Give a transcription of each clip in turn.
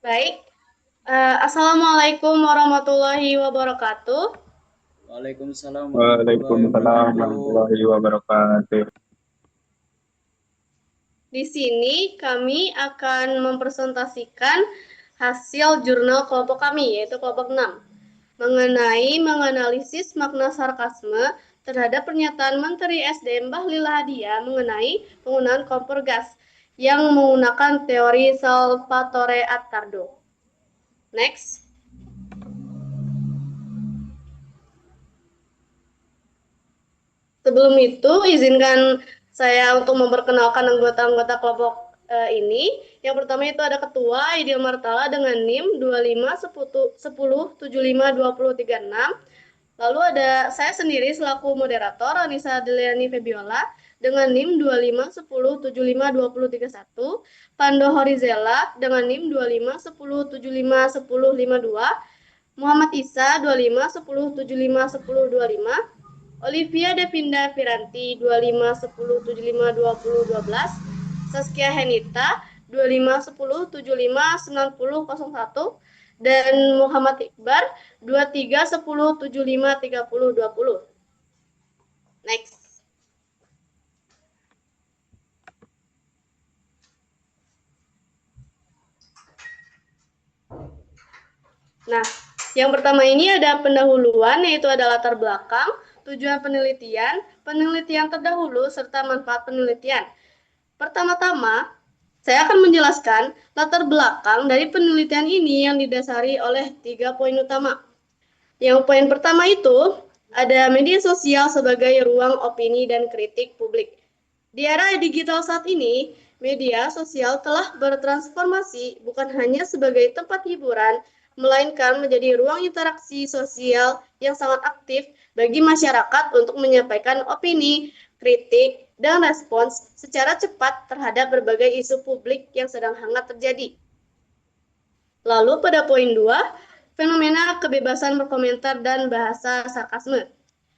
Baik, Assalamualaikum warahmatullahi wabarakatuh. Waalaikumsalam warahmatullahi Waalaikumsalam wabarakatuh. warahmatullahi wabarakatuh. Di sini kami akan mempresentasikan hasil jurnal kelompok kami, yaitu kelompok 6, mengenai menganalisis makna sarkasme terhadap pernyataan Menteri SDM Bahlil Lahadalia mengenai penggunaan kompor gas yang menggunakan teori Salvatore Attardo. Next. Sebelum itu, izinkan saya untuk memperkenalkan anggota-anggota kelompok ini. Yang pertama itu ada Ketua Idil Martala dengan NIM 2510752036. Lalu ada saya sendiri selaku moderator Anissa Deliani Febiola dengan NIM 2510752031, Pando Horizela dengan NIM 2510751052, Muhammad Isa 2510751025, Olivia Devinda Firanti 2510752012, Saskia Henita 2510759001, dan Muhammad Iqbar 2310753020. Next. Nah, yang pertama ini ada pendahuluan, yaitu ada latar belakang, tujuan penelitian, penelitian terdahulu, serta manfaat penelitian. Pertama-tama, saya akan menjelaskan latar belakang dari penelitian ini yang didasari oleh 3 poin utama. Yang poin pertama itu, ada media sosial sebagai ruang opini dan kritik publik. Di era digital saat ini, media sosial telah bertransformasi bukan hanya sebagai tempat hiburan, melainkan menjadi ruang interaksi sosial yang sangat aktif bagi masyarakat untuk menyampaikan opini, kritik, dan respons secara cepat terhadap berbagai isu publik yang sedang hangat terjadi. Lalu pada poin 2, fenomena kebebasan berkomentar dan bahasa sarkasme.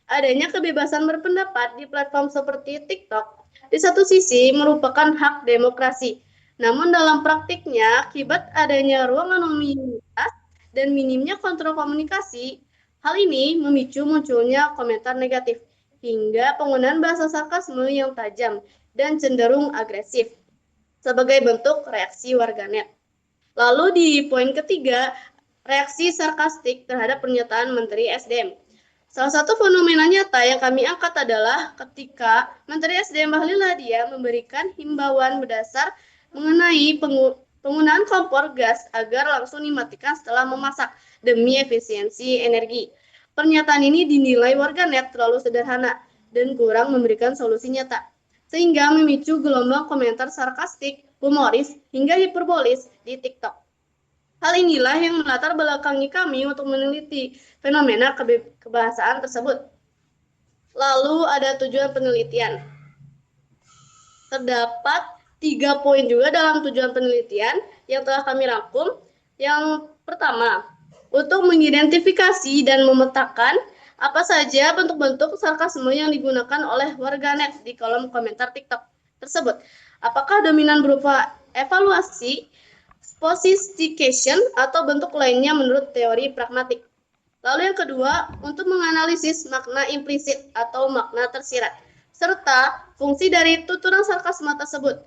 Adanya kebebasan berpendapat di platform seperti TikTok di satu sisi merupakan hak demokrasi. Namun dalam praktiknya, akibat adanya ruang anonimitas dan minimnya kontrol komunikasi, hal ini memicu munculnya komentar negatif hingga penggunaan bahasa sarkasme yang tajam dan cenderung agresif sebagai bentuk reaksi warganet. Lalu di poin ketiga, reaksi sarkastik terhadap pernyataan Menteri SDM. Salah satu fenomena nyata yang kami angkat adalah ketika Menteri SDM Bahlil Lahadalia memberikan himbauan berdasar mengenai penggunaan kompor gas agar langsung dimatikan setelah memasak demi efisiensi energi. Pernyataan ini dinilai warganet terlalu sederhana dan kurang memberikan solusi nyata, sehingga memicu gelombang komentar sarkastik, humoris, hingga hiperbolis di TikTok. Hal inilah yang melatar belakangi kami untuk meneliti fenomena kebahasaan tersebut. Lalu ada tujuan penelitian. Terdapat 3 poin juga dalam tujuan penelitian yang telah kami rangkum. Yang pertama, untuk mengidentifikasi dan memetakan apa saja bentuk-bentuk sarkasme yang digunakan oleh warganet di kolom komentar TikTok tersebut. Apakah dominan berupa evaluasi, sophistication, atau bentuk lainnya menurut teori pragmatik. Lalu yang kedua, untuk menganalisis makna implisit atau makna tersirat, serta fungsi dari tuturan sarkasme tersebut.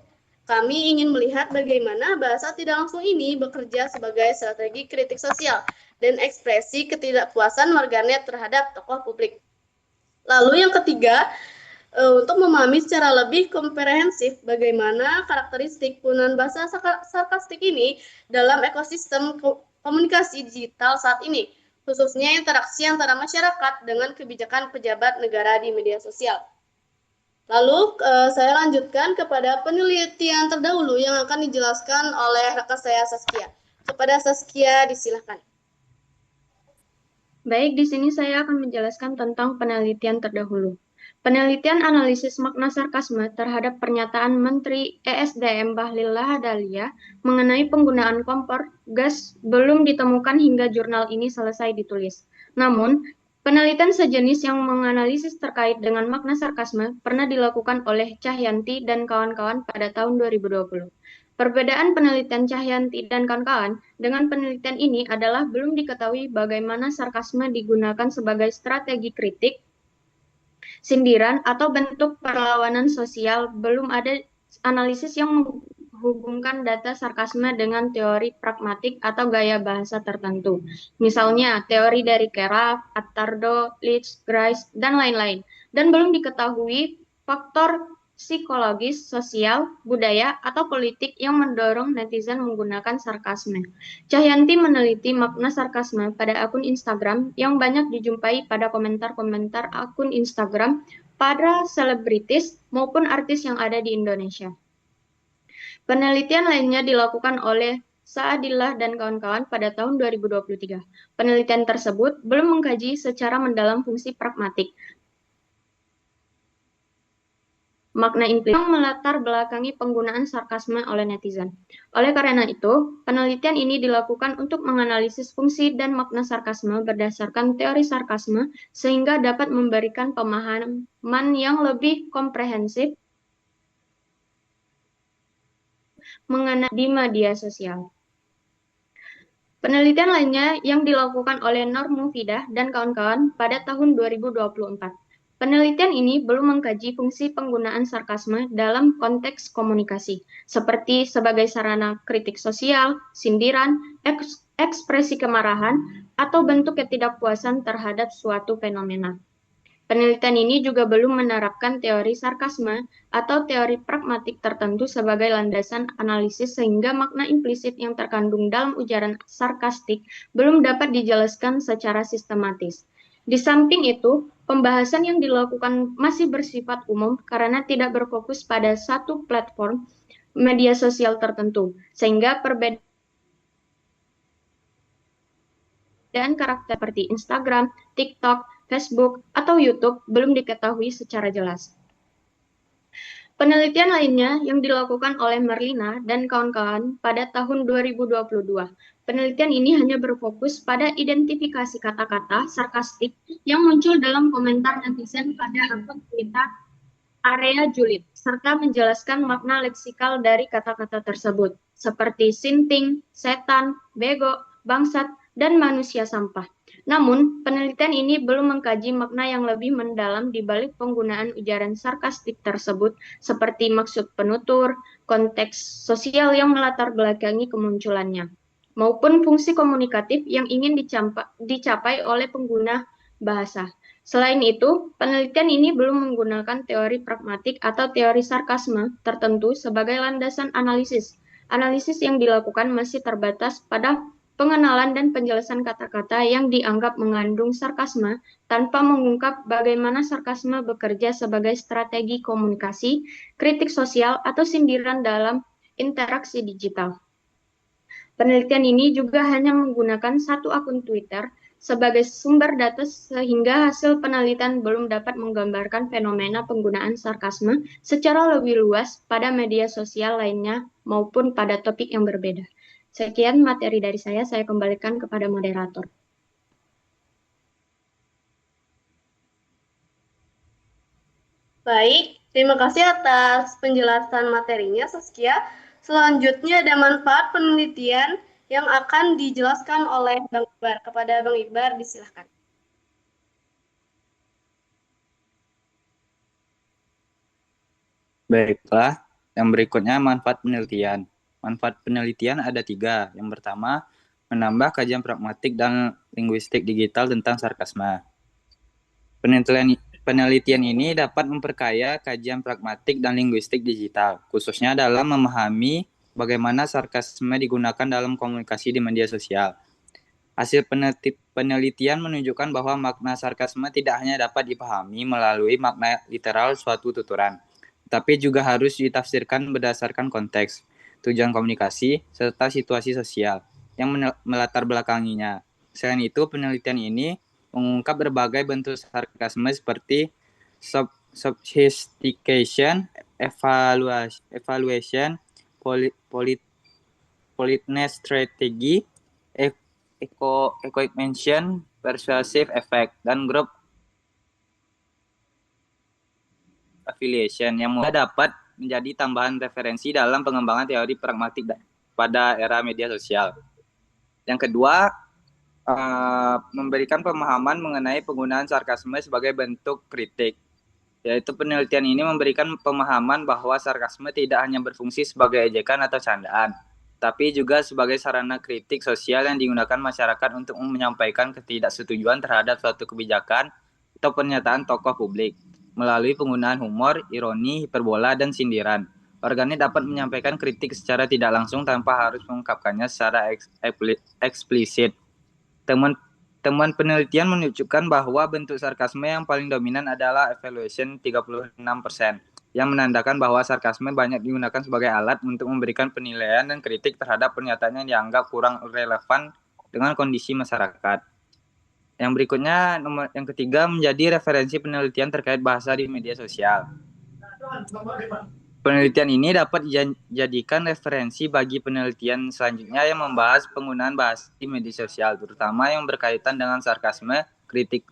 Kami ingin melihat bagaimana bahasa tidak langsung ini bekerja sebagai strategi kritik sosial dan ekspresi ketidakpuasan warganet terhadap tokoh publik. Lalu yang ketiga, untuk memahami secara lebih komprehensif bagaimana karakteristik penggunaan bahasa sarkastik ini dalam ekosistem komunikasi digital saat ini, khususnya interaksi antara masyarakat dengan kebijakan pejabat negara di media sosial. Lalu saya lanjutkan kepada penelitian terdahulu yang akan dijelaskan oleh rekan saya Saskia. Kepada Saskia disilahkan. Baik, di sini saya akan menjelaskan tentang penelitian terdahulu. Penelitian analisis makna sarkasme terhadap pernyataan Menteri ESDM Bahlil Lahadalia mengenai penggunaan kompor gas belum ditemukan hingga jurnal ini selesai ditulis. Namun, penelitian sejenis yang menganalisis terkait dengan makna sarkasme pernah dilakukan oleh Cahyanti dan kawan-kawan pada tahun 2020. Perbedaan penelitian Cahyanti dan kawan-kawan dengan penelitian ini adalah belum diketahui bagaimana sarkasme digunakan sebagai strategi kritik, sindiran, atau bentuk perlawanan sosial. Belum ada analisis yang menghubungkan data sarkasme dengan teori pragmatik atau gaya bahasa tertentu. Misalnya, teori dari Keraf, Attardo, Leach, Grice, dan lain-lain. Dan belum diketahui faktor psikologis, sosial, budaya, atau politik yang mendorong netizen menggunakan sarkasme. Cahyanti meneliti makna sarkasme pada akun Instagram yang banyak dijumpai pada komentar-komentar akun Instagram para selebritis maupun artis yang ada di Indonesia. Penelitian lainnya dilakukan oleh Saadillah dan kawan-kawan pada tahun 2023. Penelitian tersebut belum mengkaji secara mendalam fungsi pragmatik, makna implisit yang melatar belakangi penggunaan sarkasme oleh netizen. Oleh karena itu, penelitian ini dilakukan untuk menganalisis fungsi dan makna sarkasme berdasarkan teori sarkasme sehingga dapat memberikan pemahaman yang lebih komprehensif mengenai di media sosial. Penelitian lainnya yang dilakukan oleh Nur Mufidah dan kawan-kawan pada tahun 2024. Penelitian ini belum mengkaji fungsi penggunaan sarkasme dalam konteks komunikasi, seperti sebagai sarana kritik sosial, sindiran, ekspresi kemarahan, atau bentuk ketidakpuasan terhadap suatu fenomena. Penelitian ini juga belum menerapkan teori sarkasme atau teori pragmatik tertentu sebagai landasan analisis sehingga makna implisit yang terkandung dalam ujaran sarkastik belum dapat dijelaskan secara sistematis. Di samping itu, pembahasan yang dilakukan masih bersifat umum karena tidak berfokus pada satu platform media sosial tertentu, sehingga perbedaan karakter seperti Instagram, TikTok, Facebook, atau YouTube belum diketahui secara jelas. Penelitian lainnya yang dilakukan oleh Merlina dan kawan-kawan pada tahun 2022. Penelitian ini hanya berfokus pada identifikasi kata-kata sarkastik yang muncul dalam komentar netizen pada akun Twitter area julid, serta menjelaskan makna leksikal dari kata-kata tersebut, seperti sinting, setan, bego, bangsat, dan manusia sampah. Namun, penelitian ini belum mengkaji makna yang lebih mendalam di balik penggunaan ujaran sarkastik tersebut, seperti maksud penutur, konteks sosial yang melatar belakangi kemunculannya, maupun fungsi komunikatif yang ingin dicapai oleh pengguna bahasa. Selain itu, penelitian ini belum menggunakan teori pragmatik atau teori sarkasme tertentu sebagai landasan analisis. Analisis yang dilakukan masih terbatas pada pengenalan dan penjelasan kata-kata yang dianggap mengandung sarkasme tanpa mengungkap bagaimana sarkasme bekerja sebagai strategi komunikasi, kritik sosial, atau sindiran dalam interaksi digital. Penelitian ini juga hanya menggunakan satu akun Twitter sebagai sumber data sehingga hasil penelitian belum dapat menggambarkan fenomena penggunaan sarkasme secara lebih luas pada media sosial lainnya maupun pada topik yang berbeda. Sekian materi dari saya kembalikan kepada moderator. Baik, terima kasih atas penjelasan materinya, Saskia. Selanjutnya ada manfaat penelitian yang akan dijelaskan oleh Bang Iqbar. Kepada Bang Iqbar, disilahkan. Baiklah, yang berikutnya manfaat penelitian. Manfaat penelitian ada 3. Yang pertama, menambah kajian pragmatik dan linguistik digital tentang sarkasme. Penelitian ini dapat memperkaya kajian pragmatik dan linguistik digital, khususnya dalam memahami bagaimana sarkasme digunakan dalam komunikasi di media sosial. Hasil penelitian menunjukkan bahwa makna sarkasme tidak hanya dapat dipahami melalui makna literal suatu tuturan, tapi juga harus ditafsirkan berdasarkan konteks, tujuan komunikasi, serta situasi sosial yang melatar belakanginya. Selain itu, penelitian ini mengungkap berbagai bentuk sarkasme seperti sophistication, evaluation, politeness strategy, echoic mention, persuasive effect, dan group affiliation yang mudah dapat menjadi tambahan referensi dalam pengembangan teori pragmatik pada era media sosial. Yang kedua, memberikan pemahaman mengenai penggunaan sarkasme sebagai bentuk kritik. Yaitu penelitian ini memberikan pemahaman bahwa sarkasme tidak hanya berfungsi sebagai ejekan atau candaan, tapi juga sebagai sarana kritik sosial yang digunakan masyarakat untuk menyampaikan ketidaksetujuan terhadap suatu kebijakan atau pernyataan tokoh publik. Melalui penggunaan humor, ironi, hiperbola, dan sindiran, warganet dapat menyampaikan kritik secara tidak langsung tanpa harus mengungkapkannya secara eksplisit. Temuan penelitian menunjukkan bahwa bentuk sarkasme yang paling dominan adalah evaluation 36%, yang menandakan bahwa sarkasme banyak digunakan sebagai alat untuk memberikan penilaian dan kritik terhadap pernyataan yang dianggap kurang relevan dengan kondisi masyarakat. Yang berikutnya, yang ketiga, menjadi referensi penelitian terkait bahasa di media sosial. Penelitian ini dapat dijadikan referensi bagi penelitian selanjutnya yang membahas penggunaan bahasa di media sosial, terutama yang berkaitan dengan sarkasme, kritik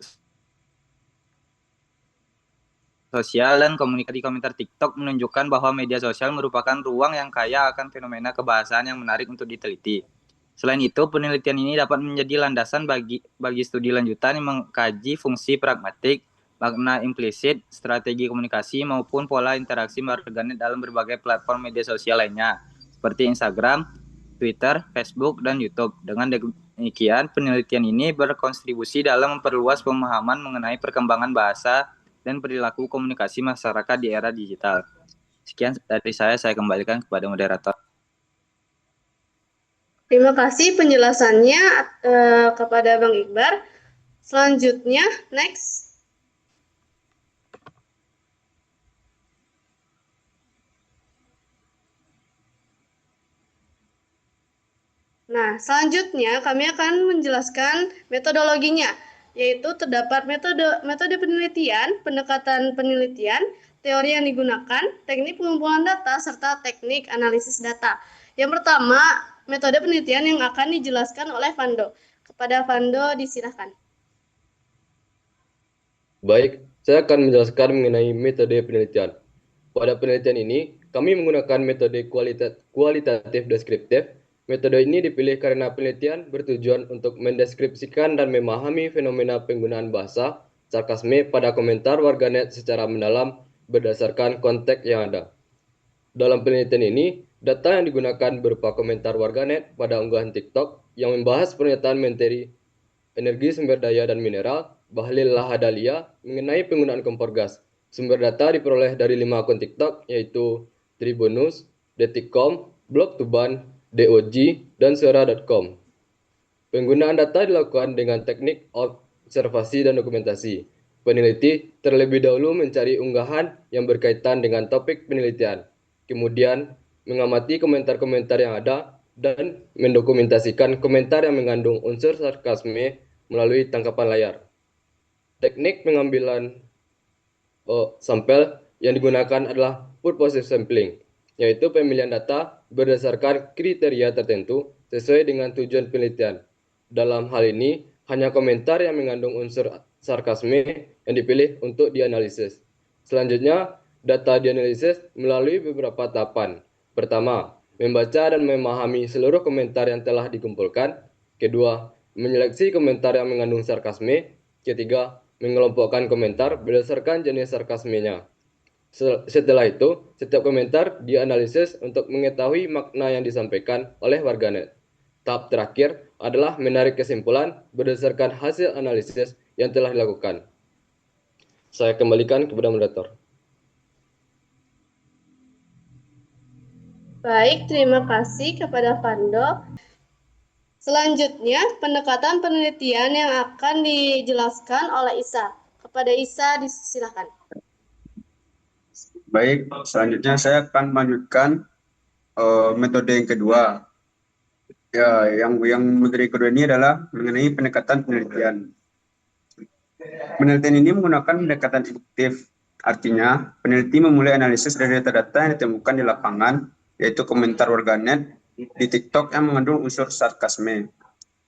sosial, dan komunikasi. Komentar TikTok menunjukkan bahwa media sosial merupakan ruang yang kaya akan fenomena kebahasaan yang menarik untuk diteliti. Selain itu, penelitian ini dapat menjadi landasan bagi studi lanjutan yang mengkaji fungsi pragmatik, makna implisit, strategi komunikasi, maupun pola interaksi warganet dalam berbagai platform media sosial lainnya, seperti Instagram, Twitter, Facebook, dan YouTube. Dengan demikian, penelitian ini berkontribusi dalam memperluas pemahaman mengenai perkembangan bahasa dan perilaku komunikasi masyarakat di era digital. Sekian dari saya kembalikan kepada moderator. Terima kasih penjelasannya kepada Bang Iqbar. Selanjutnya, next. Nah, selanjutnya kami akan menjelaskan metodologinya, yaitu terdapat metode penelitian, pendekatan penelitian, teori yang digunakan, teknik pengumpulan data, serta teknik analisis data. Yang pertama, metode penelitian yang akan dijelaskan oleh Vando. Kepada Vando, disilakan. Baik, saya akan menjelaskan mengenai metode penelitian. Pada penelitian ini, kami menggunakan metode kualitatif deskriptif. Metode ini dipilih karena penelitian bertujuan untuk mendeskripsikan dan memahami fenomena penggunaan bahasa sarkasme pada komentar warganet secara mendalam berdasarkan konteks yang ada. Dalam penelitian ini, data yang digunakan berupa komentar warganet pada unggahan TikTok yang membahas pernyataan Menteri Energi Sumber Daya dan Mineral Bahlil Lahadalia mengenai penggunaan kompor gas. Sumber data diperoleh dari 5 akun TikTok yaitu Tribunnews, Detikcom, Blog Tuban, DOG, dan Suara.com. Penggunaan data dilakukan dengan teknik observasi dan dokumentasi. Peneliti terlebih dahulu mencari unggahan yang berkaitan dengan topik penelitian, kemudian mengamati komentar-komentar yang ada dan mendokumentasikan komentar yang mengandung unsur sarkasme melalui tangkapan layar. Teknik pengambilan sampel yang digunakan adalah purposive sampling, yaitu pemilihan data berdasarkan kriteria tertentu sesuai dengan tujuan penelitian. Dalam hal ini, hanya komentar yang mengandung unsur sarkasme yang dipilih untuk dianalisis. Selanjutnya, data dianalisis melalui beberapa tahapan. Pertama, membaca dan memahami seluruh komentar yang telah dikumpulkan. Kedua, menyeleksi komentar yang mengandung sarkasme. Ketiga, mengelompokkan komentar berdasarkan jenis sarkasmenya. Setelah itu, setiap komentar dianalisis untuk mengetahui makna yang disampaikan oleh warganet. Tahap terakhir adalah menarik kesimpulan berdasarkan hasil analisis yang telah dilakukan. Saya kembalikan kepada moderator. Baik, terima kasih kepada Vando. Selanjutnya, pendekatan penelitian yang akan dijelaskan oleh Isa. Kepada Isa, disilakan. Baik, selanjutnya saya akan melanjutkan metode yang kedua. Ya, yang metode kedua ini adalah mengenai pendekatan penelitian. Penelitian ini menggunakan pendekatan induktif. Artinya, peneliti memulai analisis dari data-data yang ditemukan di lapangan, yaitu komentar warganet di TikTok yang mengandung unsur sarkasme.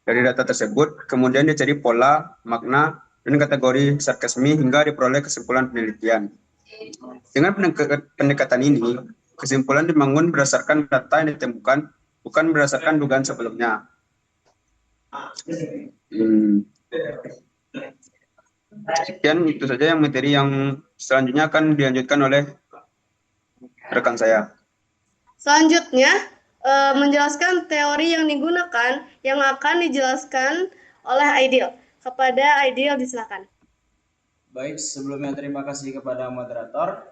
Dari data tersebut, kemudian dicari pola, makna, dan kategori sarkasme hingga diperoleh kesimpulan penelitian. Dengan pendekatan ini, kesimpulan dibangun berdasarkan data yang ditemukan, bukan berdasarkan dugaan sebelumnya. Sekian itu saja yang materi yang selanjutnya akan dilanjutkan oleh rekan saya. Selanjutnya, menjelaskan teori yang digunakan yang akan dijelaskan oleh Aidil. Kepada Aidil disilakan. Baik, sebelumnya terima kasih kepada moderator.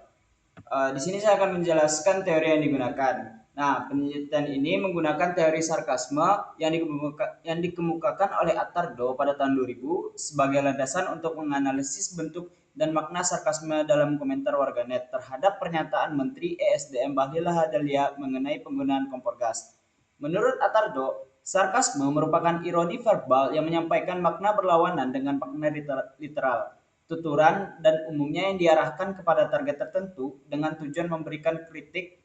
Di sini saya akan menjelaskan teori yang digunakan. Nah, penelitian ini menggunakan teori sarkasme yang dikemukakan oleh Attardo pada tahun 2000 sebagai landasan untuk menganalisis bentuk dan makna sarkasme dalam komentar warganet terhadap pernyataan Menteri ESDM Bahlil Lahadalia mengenai penggunaan kompor gas. Menurut Attardo, sarkasme merupakan ironi verbal yang menyampaikan makna berlawanan dengan makna literal, tuturan, dan umumnya yang diarahkan kepada target tertentu dengan tujuan memberikan kritik,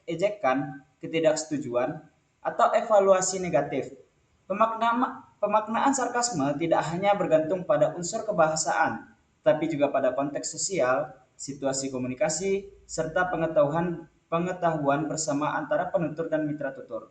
ejekan, ketidaksetujuan, atau evaluasi negatif. Pemaknaan sarkasme tidak hanya bergantung pada unsur kebahasaan, tapi juga pada konteks sosial, situasi komunikasi, serta pengetahuan bersama antara penutur dan mitra tutur.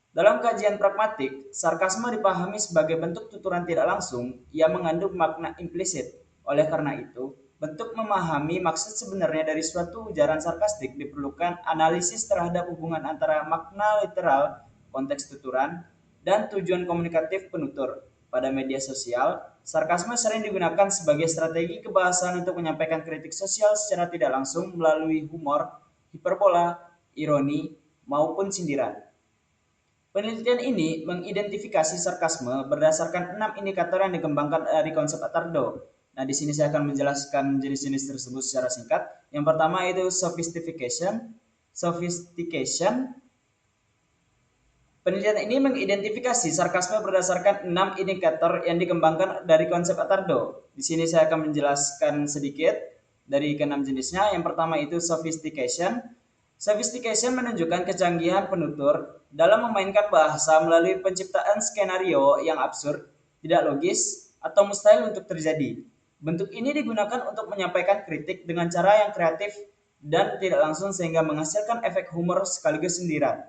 Dalam kajian pragmatik, sarkasme dipahami sebagai bentuk tuturan tidak langsung yang mengandung makna implisit. Oleh karena itu, bentuk memahami maksud sebenarnya dari suatu ujaran sarkastik diperlukan analisis terhadap hubungan antara makna literal, konteks tuturan, dan tujuan komunikatif penutur. Pada media sosial, sarkasme sering digunakan sebagai strategi kebahasaan untuk menyampaikan kritik sosial secara tidak langsung melalui humor, hiperbola, ironi, maupun sindiran. Penelitian ini mengidentifikasi sarkasme berdasarkan 6 indikator yang dikembangkan dari konsep Attardo. Nah, di sini saya akan menjelaskan jenis-jenis tersebut secara singkat. Yang pertama itu sophistication. Penelitian ini mengidentifikasi sarkasme berdasarkan 6 indikator yang dikembangkan dari konsep Attardo. Di sini saya akan menjelaskan sedikit dari ke-6 jenisnya. Yang pertama itu sophistication. Sophistication menunjukkan kecanggihan penutur dalam memainkan bahasa melalui penciptaan skenario yang absurd, tidak logis, atau mustahil untuk terjadi. Bentuk ini digunakan untuk menyampaikan kritik dengan cara yang kreatif dan tidak langsung sehingga menghasilkan efek humor sekaligus sindiran.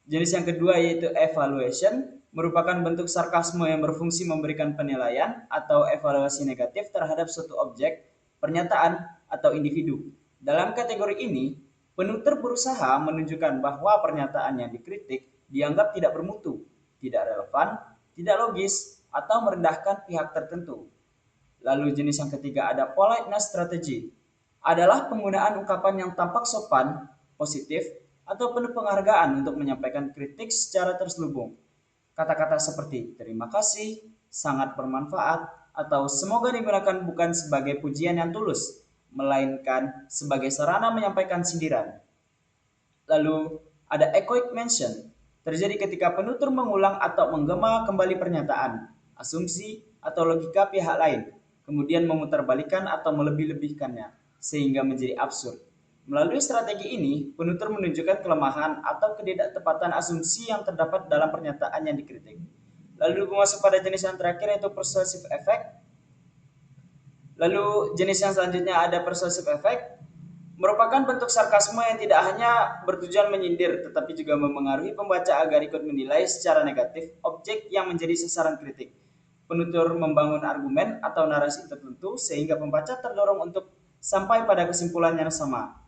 Jenis yang kedua yaitu evaluation, merupakan bentuk sarkasme yang berfungsi memberikan penilaian atau evaluasi negatif terhadap suatu objek, pernyataan, atau individu. Dalam kategori ini, penutur berusaha menunjukkan bahwa pernyataan yang dikritik dianggap tidak bermutu, tidak relevan, tidak logis, atau merendahkan pihak tertentu. Lalu jenis yang ketiga ada politeness strategy, adalah penggunaan ungkapan yang tampak sopan, positif, atau penuh penghargaan untuk menyampaikan kritik secara terselubung. Kata-kata seperti terima kasih, sangat bermanfaat, atau semoga digunakan bukan sebagai pujian yang tulus, melainkan sebagai sarana menyampaikan sindiran. Lalu ada echoic mention, terjadi ketika penutur mengulang atau menggema kembali pernyataan, asumsi, atau logika pihak lain, kemudian memutarbalikkan atau melebih-lebihkannya, sehingga menjadi absurd. Melalui strategi ini, penutur menunjukkan kelemahan atau ketidaktepatan asumsi yang terdapat dalam pernyataan yang dikritik. Lalu masuk pada jenis yang terakhir yaitu persuasive effect. Lalu jenis yang selanjutnya ada persuasive effect, merupakan bentuk sarkasme yang tidak hanya bertujuan menyindir, tetapi juga memengaruhi pembaca agar ikut menilai secara negatif objek yang menjadi sasaran kritik. Penutur membangun argumen atau narasi tertentu sehingga pembaca terdorong untuk sampai pada kesimpulan yang sama.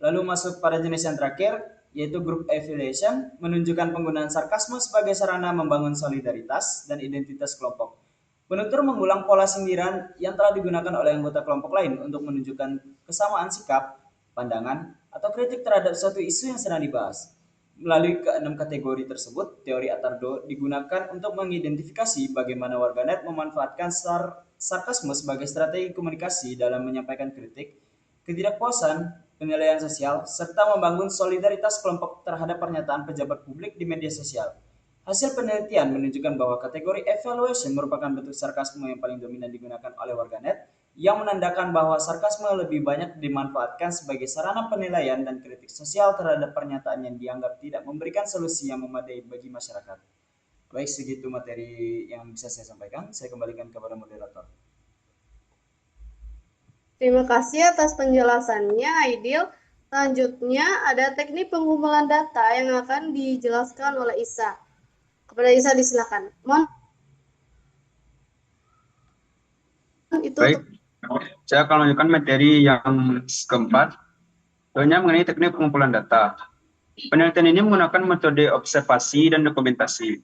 Lalu masuk pada jenis yang terakhir, yaitu group affiliation, menunjukkan penggunaan sarkasme sebagai sarana membangun solidaritas dan identitas kelompok. Penutur mengulang pola sindiran yang telah digunakan oleh anggota kelompok lain untuk menunjukkan kesamaan sikap, pandangan, atau kritik terhadap suatu isu yang sedang dibahas. Melalui ke-6 kategori tersebut, teori Attardo digunakan untuk mengidentifikasi bagaimana warganet memanfaatkan sarkasme sebagai strategi komunikasi dalam menyampaikan kritik, ketidakpuasan, penilaian sosial, serta membangun solidaritas kelompok terhadap pernyataan pejabat publik di media sosial. Hasil penelitian menunjukkan bahwa kategori evaluation merupakan bentuk sarkasme yang paling dominan digunakan oleh warganet, yang menandakan bahwa sarkasme lebih banyak dimanfaatkan sebagai sarana penilaian dan kritik sosial terhadap pernyataan yang dianggap tidak memberikan solusi yang memadai bagi masyarakat. Baik, segitu materi yang bisa saya sampaikan. Saya kembalikan kepada moderator. Terima kasih atas penjelasannya, Aidil. Selanjutnya ada teknik pengumpulan data yang akan dijelaskan oleh Isa. Kepada Isa disilakan. Mohon itu Baik, saya akan lanjutkan materi yang keempat, yaitu mengenai teknik pengumpulan data. Penelitian ini menggunakan metode observasi dan dokumentasi.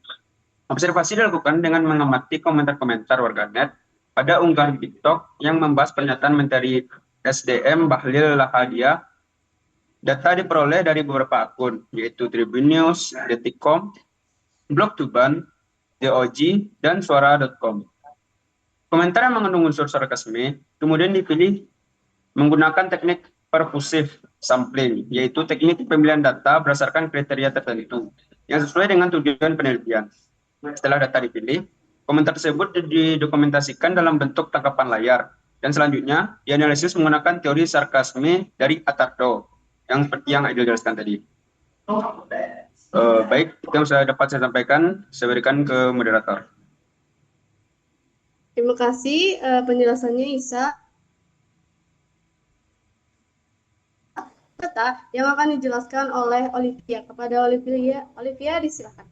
Observasi dilakukan dengan mengamati komentar-komentar warganet pada unggahan TikTok yang membahas pernyataan Menteri SDM Bahlil Lahadalia. Data diperoleh dari beberapa akun, yaitu Tribun News, Detikcom, Blog Tuban, DOG, dan Suara.com. Komentar yang mengandung unsur sarkasme kemudian dipilih menggunakan teknik pervasive sampling, yaitu teknik pemilihan data berdasarkan kriteria tertentu yang sesuai dengan tujuan penelitian. Setelah data dipilih, komentar tersebut didokumentasikan dalam bentuk tangkapan layar, dan selanjutnya dianalisis menggunakan teori sarkasme dari Attardo, yang seperti yang Aidil jelaskan tadi. Baik, itu yang dapat saya sampaikan, saya berikan ke moderator. Terima kasih penjelasannya Isa. Data yang akan dijelaskan oleh Olivia. Kepada Olivia disilakan.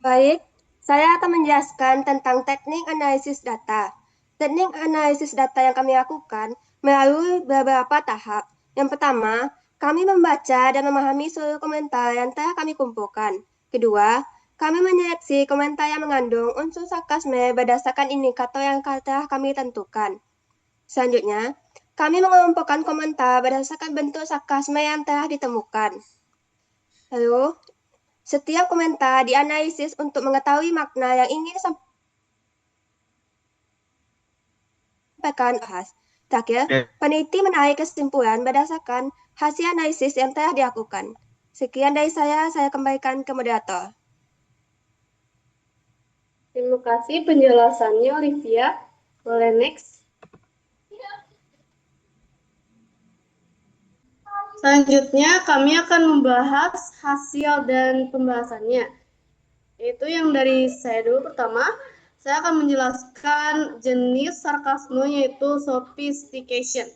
Baik, saya akan menjelaskan tentang teknik analisis data. Teknik analisis data yang kami lakukan melalui beberapa tahap. Yang pertama, kami membaca dan memahami seluruh komentar yang telah kami kumpulkan. Kedua, kami menyeleksi komentar yang mengandung unsur sarkasme berdasarkan indikator yang telah kami tentukan. Selanjutnya, kami mengelompokkan komentar berdasarkan bentuk sarkasme yang telah ditemukan. Lalu, setiap komentar dianalisis untuk mengetahui makna yang ingin disampaikan. Terakhir, peneliti menarik kesimpulan berdasarkan hasil analisis yang telah dilakukan. Sekian dari saya kembalikan ke moderator. Terima kasih penjelasannya Olivia. Boleh next. Selanjutnya kami akan membahas hasil dan pembahasannya. Yaitu yang dari saya dulu pertama, saya akan menjelaskan jenis sarkasme yaitu sophistication.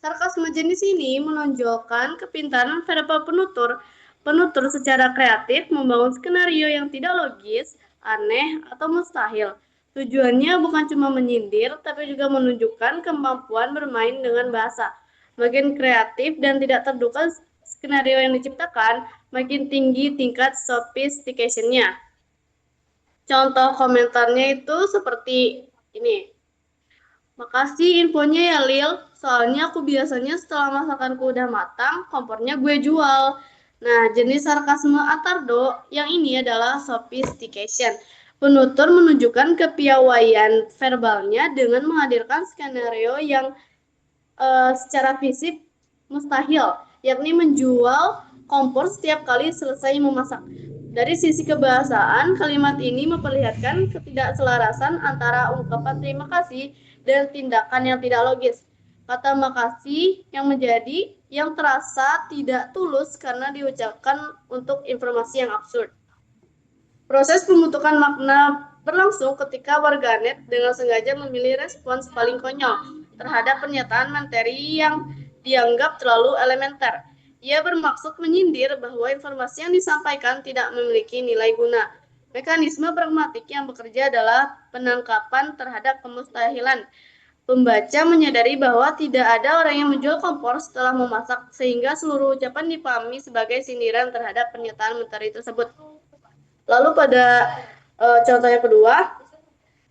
Sarkasme jenis ini menonjolkan kepintaran verbal penutur. Penutur secara kreatif membangun skenario yang tidak logis, aneh, atau mustahil. Tujuannya bukan cuma menyindir, tapi juga menunjukkan kemampuan bermain dengan bahasa. Makin kreatif dan tidak terduga skenario yang diciptakan, makin tinggi tingkat sophistication-nya. Contoh komentarnya itu seperti ini. Makasih infonya ya Lil, soalnya aku biasanya setelah masakanku udah matang, kompornya gue jual. Nah, jenis sarkasme Attardo yang ini adalah sophistication. Penutur menunjukkan kepiawaian verbalnya dengan menghadirkan skenario yang secara fisik mustahil, yakni menjual kompor setiap kali selesai memasak. Dari sisi kebahasaan, kalimat ini memperlihatkan ketidakselarasan antara ungkapan terima kasih dan tindakan yang tidak logis. Kata makasih yang terasa tidak tulus karena diucapkan untuk informasi yang absurd. Proses pembentukan makna berlangsung ketika warganet dengan sengaja memilih respons paling konyol terhadap pernyataan materi yang dianggap terlalu elementer. Ia bermaksud menyindir bahwa informasi yang disampaikan tidak memiliki nilai guna. Mekanisme pragmatik yang bekerja adalah penangkapan terhadap kemustahilan. Pembaca menyadari bahwa tidak ada orang yang menjual kompor setelah memasak, sehingga seluruh ucapan dipahami sebagai sindiran terhadap pernyataan materi tersebut. Lalu pada contoh yang kedua,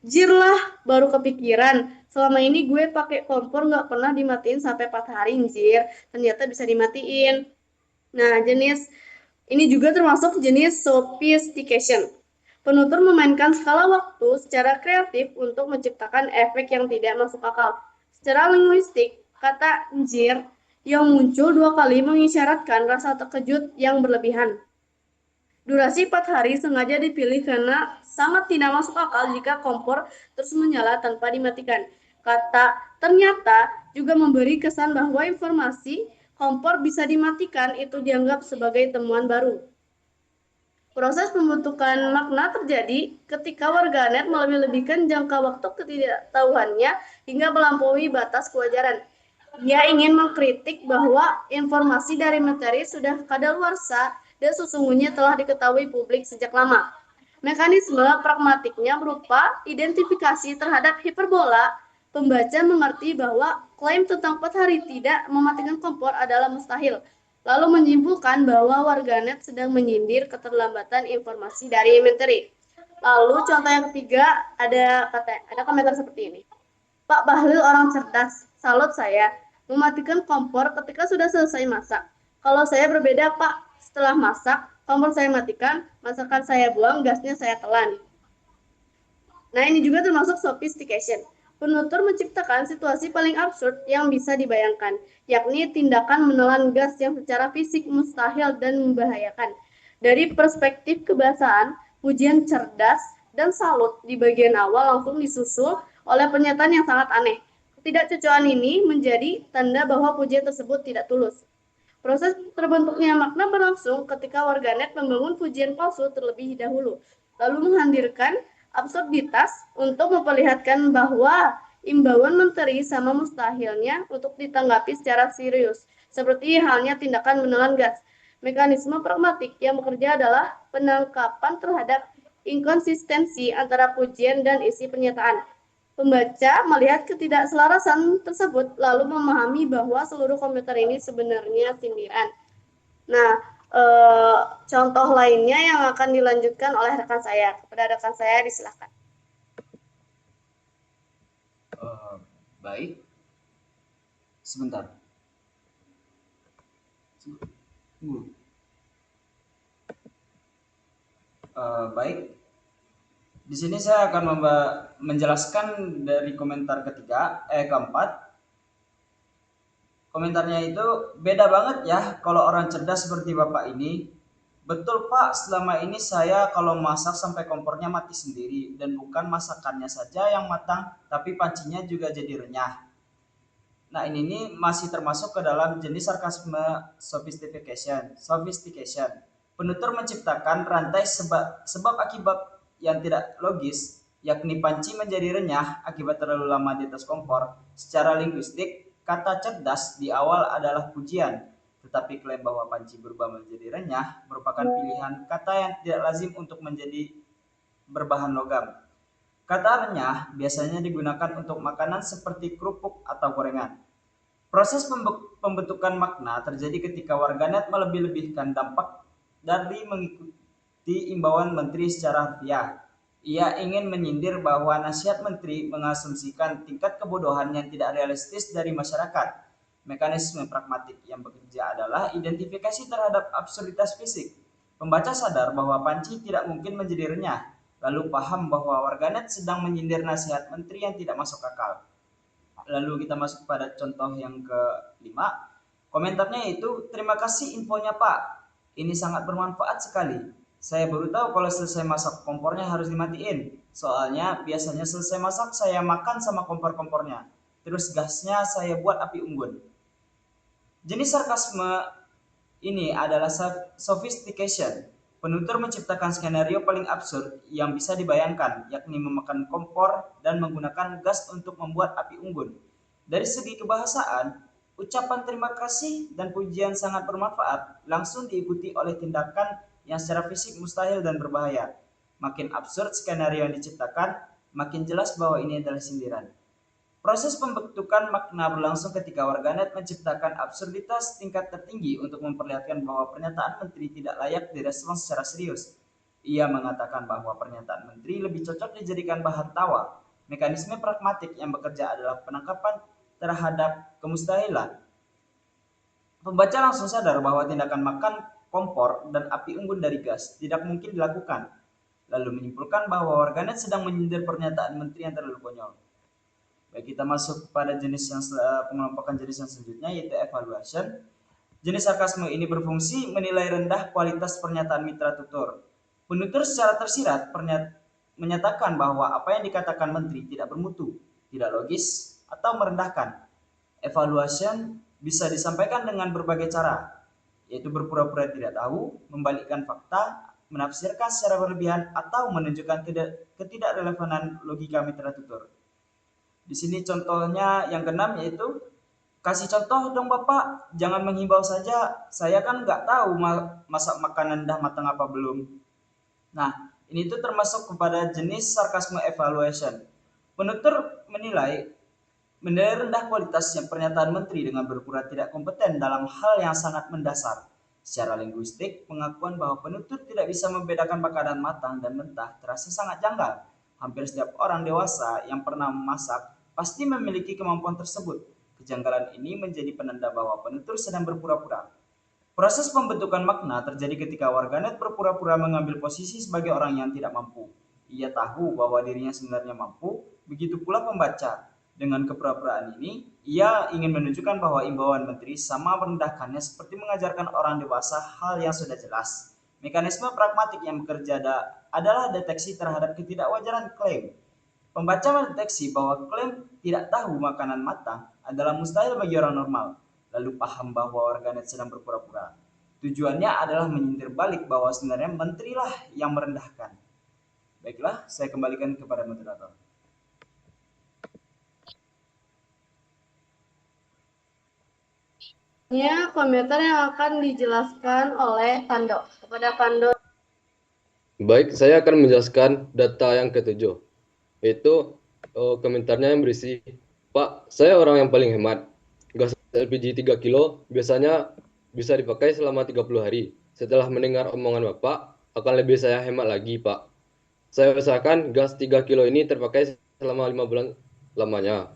jirlah baru kepikiran. Selama ini gue pakai kompor nggak pernah dimatiin sampai 4 hari, anjir. Ternyata bisa dimatiin. Nah, jenis ini juga termasuk jenis sophistication. Penutur memainkan skala waktu secara kreatif untuk menciptakan efek yang tidak masuk akal. Secara linguistik, kata anjir yang muncul 2 kali mengisyaratkan rasa terkejut yang berlebihan. Durasi 4 hari sengaja dipilih karena sangat tidak masuk akal jika kompor terus menyala tanpa dimatikan. Kata ternyata juga memberi kesan bahwa informasi kompor bisa dimatikan itu dianggap sebagai temuan baru. Proses pembentukan makna terjadi ketika warganet melebih-lebihkan jangka waktu ketidaktahuannya hingga melampaui batas kewajaran. Ia ingin mengkritik bahwa informasi dari materi sudah kadaluarsa dan sesungguhnya telah diketahui publik sejak lama. Mekanisme pragmatiknya berupa identifikasi terhadap hiperbola. Pembaca mengerti bahwa klaim tentang 4 hari tidak mematikan kompor adalah mustahil, lalu menyimpulkan bahwa warganet sedang menyindir keterlambatan informasi dari materi. Lalu contoh yang ketiga ada komentar seperti ini. Pak Bahlil orang cerdas, salut saya. Mematikan kompor ketika sudah selesai masak. Kalau saya berbeda, Pak. Setelah masak, kompor saya matikan, masakan saya buang, gasnya saya telan. Nah, ini juga termasuk sophistication. Penutur menciptakan situasi paling absurd yang bisa dibayangkan, yakni tindakan menelan gas yang secara fisik mustahil dan membahayakan. Dari perspektif kebahasaan, pujian cerdas dan salut di bagian awal langsung disusul oleh pernyataan yang sangat aneh. Ketidakcocokan ini menjadi tanda bahwa pujian tersebut tidak tulus. Proses terbentuknya makna berlangsung ketika warganet membangun pujian palsu terlebih dahulu, lalu menghadirkan absurditas untuk memperlihatkan bahwa imbauan menteri sama mustahilnya untuk ditanggapi secara serius, seperti halnya tindakan menelan gas. Mekanisme pragmatik yang bekerja adalah penangkapan terhadap inkonsistensi antara pujian dan isi pernyataan. Pembaca melihat ketidakselarasan tersebut lalu memahami bahwa seluruh komentar ini sebenarnya sindiran. Nah, contoh lainnya yang akan dilanjutkan oleh rekan saya. Kepada rekan saya disilahkan. Baik. Sebentar. Baik. Di sini saya akan menjelaskan dari komentar keempat. Komentarnya itu beda banget ya kalau orang cerdas seperti Bapak ini. Betul Pak, selama ini saya kalau masak sampai kompornya mati sendiri dan bukan masakannya saja yang matang, tapi pancinya juga jadi renyah. Nah ini masih termasuk ke dalam jenis sarkasme sophistication. Penutur menciptakan rantai sebab akibat yang tidak logis, yakni panci menjadi renyah akibat terlalu lama di atas kompor. Secara linguistik, kata cerdas di awal adalah pujian, tetapi klaim bahwa panci berubah menjadi renyah merupakan pilihan kata yang tidak lazim untuk menjadi berbahan logam. Kata renyah biasanya digunakan untuk makanan seperti kerupuk atau gorengan. Proses pembentukan makna terjadi ketika warganet melebih-lebihkan dampak dari mengikuti imbauan menteri secara harfiah. Ia ingin menyindir bahwa nasihat menteri mengasumsikan tingkat kebodohan yang tidak realistis dari masyarakat. Mekanisme pragmatik yang bekerja adalah identifikasi terhadap absurditas fisik. Pembaca sadar bahwa panci tidak mungkin menjadi renyah, lalu paham bahwa warganet sedang menyindir nasihat menteri yang tidak masuk akal. Lalu kita masuk pada contoh yang kelima. Komentarnya itu, terima kasih infonya Pak. Ini sangat bermanfaat sekali. Saya baru tahu kalau selesai masak kompornya harus dimatiin. Soalnya biasanya selesai masak saya makan sama kompor-kompornya. Terus gasnya saya buat api unggun. Jenis sarkasme ini adalah sophistication. Penutur menciptakan skenario paling absurd yang bisa dibayangkan, yakni memakan kompor dan menggunakan gas untuk membuat api unggun. Dari segi kebahasaan, ucapan terima kasih dan pujian sangat bermanfaat langsung diikuti oleh tindakan yang secara fisik mustahil dan berbahaya. Makin absurd skenario yang diciptakan, makin jelas bahwa ini adalah sindiran. Proses pembentukan makna berlangsung ketika warganet menciptakan absurditas tingkat tertinggi untuk memperlihatkan bahwa pernyataan menteri tidak layak direspons secara serius. Ia mengatakan bahwa pernyataan menteri lebih cocok dijadikan bahan tawa. Mekanisme pragmatik yang bekerja adalah penangkapan terhadap kemustahilan. Pembaca langsung sadar bahwa tindakan makan kompor dan api unggun dari gas tidak mungkin dilakukan, lalu menyimpulkan bahwa warganet sedang menyindir pernyataan menteri yang terlalu konyol. Baik, kita masuk pada jenis yang pengelompokan jenis yang selanjutnya, yaitu evaluation. Jenis sarkasme ini berfungsi menilai rendah kualitas pernyataan mitra tutur. Penutur secara tersirat menyatakan bahwa apa yang dikatakan menteri tidak bermutu, tidak logis, atau merendahkan. Evaluation bisa disampaikan dengan berbagai cara, yaitu berpura-pura tidak tahu, membalikkan fakta, menafsirkan secara berlebihan atau menunjukkan ketidakrelevanan logika mitra tutur. Di sini contohnya yang keenam yaitu kasih contoh dong Bapak, jangan menghimbau saja, saya kan nggak tahu masak makanan dah matang apa belum. Nah, ini tuh termasuk kepada jenis sarkasme evaluation. Penutur menilai rendah kualitasnya pernyataan menteri dengan berpura tidak kompeten dalam hal yang sangat mendasar. Secara linguistik, pengakuan bahwa penutur tidak bisa membedakan makanan matang dan mentah terasa sangat janggal. Hampir setiap orang dewasa yang pernah memasak pasti memiliki kemampuan tersebut. Kejanggalan ini menjadi penanda bahwa penutur sedang berpura-pura. Proses pembentukan makna terjadi ketika warganet berpura-pura mengambil posisi sebagai orang yang tidak mampu. Ia tahu bahwa dirinya sebenarnya mampu, begitu pula pembaca. Dengan kepura-puraan ini, ia ingin menunjukkan bahwa imbauan menteri sama merendahkannya seperti mengajarkan orang dewasa hal yang sudah jelas. Mekanisme pragmatik yang bekerja adalah deteksi terhadap ketidakwajaran klaim. Pembaca mendeteksi bahwa klaim tidak tahu makanan matang adalah mustahil bagi orang normal, lalu paham bahwa warganet sedang berpura-pura. Tujuannya adalah menyindir balik bahwa sebenarnya menterilah yang merendahkan. Baiklah, saya kembalikan kepada moderator. Ini komentar yang akan dijelaskan oleh Pando. Kepada Pando. Baik, saya akan menjelaskan data yang ketujuh, yaitu komentarnya yang berisi, Pak, saya orang yang paling hemat. Gas LPG 3 kilo biasanya bisa dipakai selama 30 hari. Setelah mendengar omongan Bapak, akan lebih saya hemat lagi, Pak. Saya usahakan gas 3 kilo ini terpakai selama 5 bulan lamanya.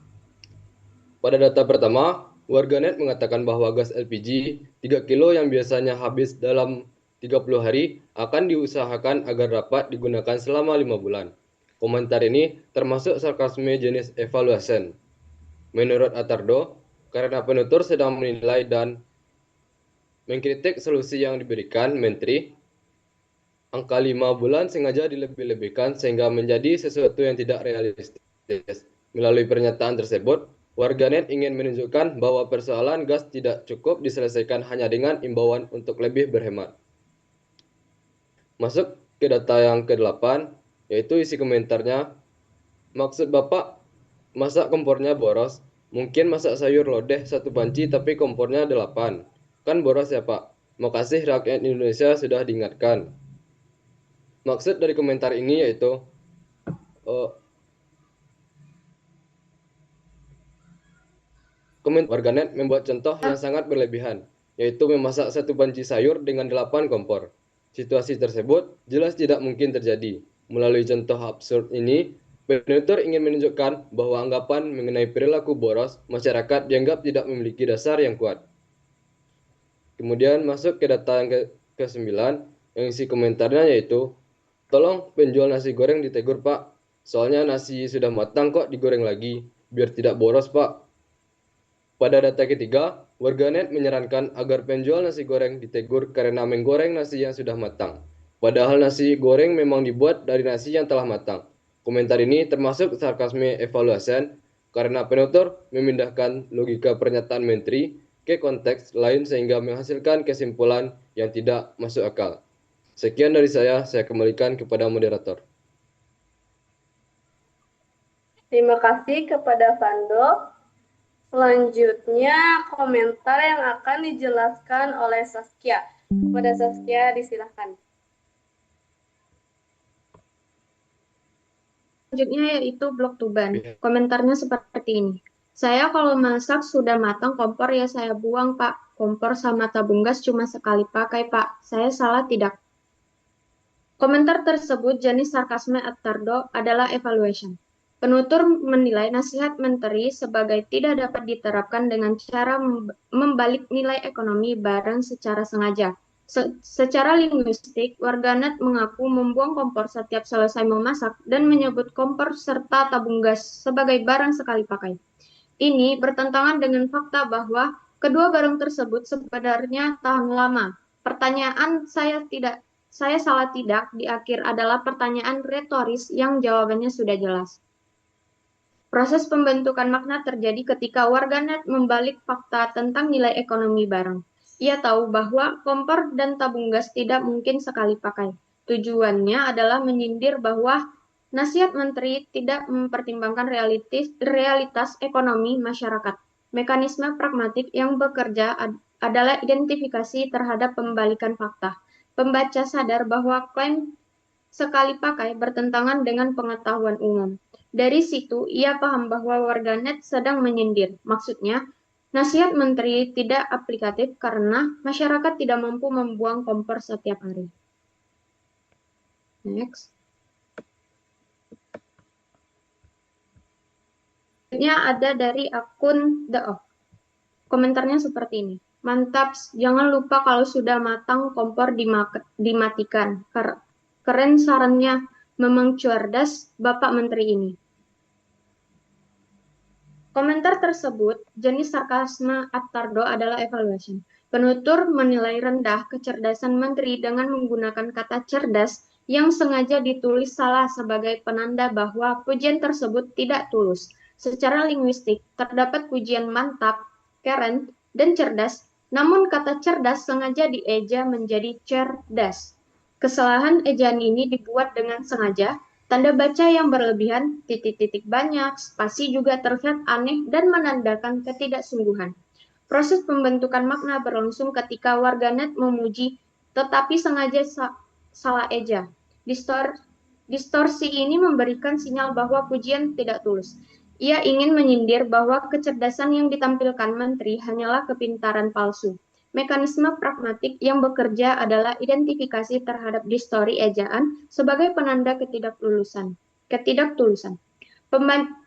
Pada data pertama, warganet mengatakan bahwa gas LPG 3 kilo yang biasanya habis dalam 30 hari akan diusahakan agar dapat digunakan selama 5 bulan. Komentar ini termasuk sarkasme jenis evaluation. Menurut Atardo, karena penutur sedang menilai dan mengkritik solusi yang diberikan menteri, angka 5 bulan sengaja dilebih-lebihkan sehingga menjadi sesuatu yang tidak realistis. Melalui pernyataan tersebut, warganet ingin menunjukkan bahwa persoalan gas tidak cukup diselesaikan hanya dengan imbauan untuk lebih berhemat. Masuk ke data yang ke-8, yaitu isi komentarnya, maksud Bapak masak kompornya boros, mungkin masak sayur lodeh 1 panci tapi kompornya 8. Kan boros ya Pak? Makasih rakyat Indonesia sudah diingatkan. Maksud dari komentar ini yaitu komentar warganet membuat contoh yang sangat berlebihan, yaitu memasak 1 panci sayur dengan 8 kompor. Situasi tersebut jelas tidak mungkin terjadi. Melalui contoh absurd ini, penutur ingin menunjukkan bahwa anggapan mengenai perilaku boros masyarakat dianggap tidak memiliki dasar yang kuat. Kemudian masuk ke data yang ke-9, yang isi komentarnya yaitu, tolong penjual nasi goreng ditegur Pak, soalnya nasi sudah matang kok digoreng lagi, biar tidak boros Pak. Pada data ketiga, warganet menyarankan agar penjual nasi goreng ditegur karena menggoreng nasi yang sudah matang. Padahal nasi goreng memang dibuat dari nasi yang telah matang. Komentar ini termasuk sarkasme evaluation karena penutur memindahkan logika pernyataan menteri ke konteks lain sehingga menghasilkan kesimpulan yang tidak masuk akal. Sekian dari saya kembalikan kepada moderator. Terima kasih kepada Fando. Selanjutnya komentar yang akan dijelaskan oleh Saskia. Kepada Saskia disilahkan. Selanjutnya yaitu blok Tuban. Komentarnya seperti ini. Saya kalau masak sudah matang kompor ya saya buang Pak. Kompor sama tabung gas cuma sekali pakai Pak. Saya salah tidak? Komentar tersebut jenis sarkasme Atardo adalah evaluation. Penutur menilai nasihat menteri sebagai tidak dapat diterapkan dengan cara membalik nilai ekonomi barang secara sengaja. Secara linguistik, warganet mengaku membuang kompor setiap selesai memasak dan menyebut kompor serta tabung gas sebagai barang sekali pakai. Ini bertentangan dengan fakta bahwa kedua barang tersebut sebenarnya tahan lama. Pertanyaan saya salah tidak di akhir adalah pertanyaan retoris yang jawabannya sudah jelas. Proses pembentukan makna terjadi ketika warganet membalik fakta tentang nilai ekonomi barang. Ia tahu bahwa kompor dan tabung gas tidak mungkin sekali pakai. Tujuannya adalah menyindir bahwa nasihat menteri tidak mempertimbangkan realitas ekonomi masyarakat. Mekanisme pragmatik yang bekerja adalah identifikasi terhadap pembalikan fakta. Pembaca sadar bahwa klaim sekali pakai bertentangan dengan pengetahuan umum. Dari situ, ia paham bahwa warganet sedang menyindir. Maksudnya, nasihat menteri tidak aplikatif karena masyarakat tidak mampu membuang kompor setiap hari. Next. Selanjutnya ada dari akun The Off. Komentarnya seperti ini. Mantap, jangan lupa kalau sudah matang kompor dimatikan. Keren sarannya, memang cerdas Bapak Menteri ini. Komentar tersebut, jenis sarkasme Attardo adalah evaluation. Penutur menilai rendah kecerdasan menteri dengan menggunakan kata cerdas yang sengaja ditulis salah sebagai penanda bahwa pujian tersebut tidak tulus. Secara linguistik, terdapat pujian mantap, keren, dan cerdas, namun kata cerdas sengaja dieja menjadi cerdas. Kesalahan ejaan ini dibuat dengan sengaja, tanda baca yang berlebihan, titik-titik banyak, spasi juga terlihat aneh dan menandakan ketidaksungguhan. Proses pembentukan makna berlangsung ketika warganet memuji, tetapi sengaja salah eja. Distorsi ini memberikan sinyal bahwa pujian tidak tulus. Ia ingin menyindir bahwa kecerdasan yang ditampilkan menteri hanyalah kepintaran palsu. Mekanisme pragmatik yang bekerja adalah identifikasi terhadap distori ejaan sebagai penanda ketidaktulusan.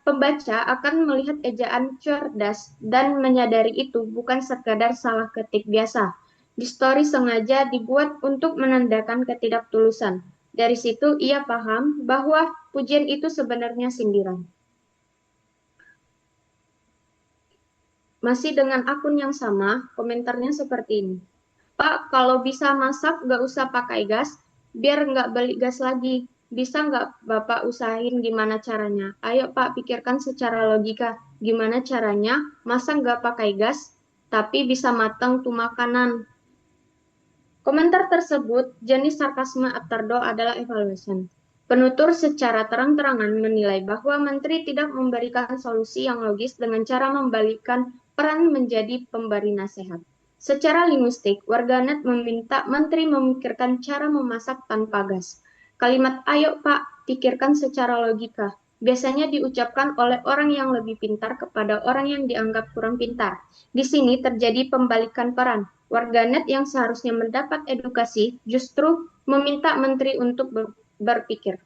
Pembaca akan melihat ejaan cerdas dan menyadari itu bukan sekadar salah ketik biasa. Distori sengaja dibuat untuk menandakan ketidaktulusan. Dari situ ia paham bahwa pujian itu sebenarnya sindiran. Masih dengan akun yang sama, komentarnya seperti ini. Pak, kalau bisa masak nggak usah pakai gas, biar nggak beli gas lagi. Bisa nggak Bapak usahain gimana caranya? Ayo Pak, pikirkan secara logika. Gimana caranya masak nggak pakai gas, tapi bisa matang tuh makanan. Komentar tersebut, jenis sarkasme Attardo adalah evaluation. Penutur secara terang-terangan menilai bahwa menteri tidak memberikan solusi yang logis dengan cara membalikkan peran menjadi pemberi nasihat. Secara linguistik, warganet meminta menteri memikirkan cara memasak tanpa gas. Kalimat "ayo Pak, pikirkan secara logika" biasanya diucapkan oleh orang yang lebih pintar kepada orang yang dianggap kurang pintar. Di sini terjadi pembalikan peran. Warganet yang seharusnya mendapat edukasi justru meminta menteri untuk berpikir.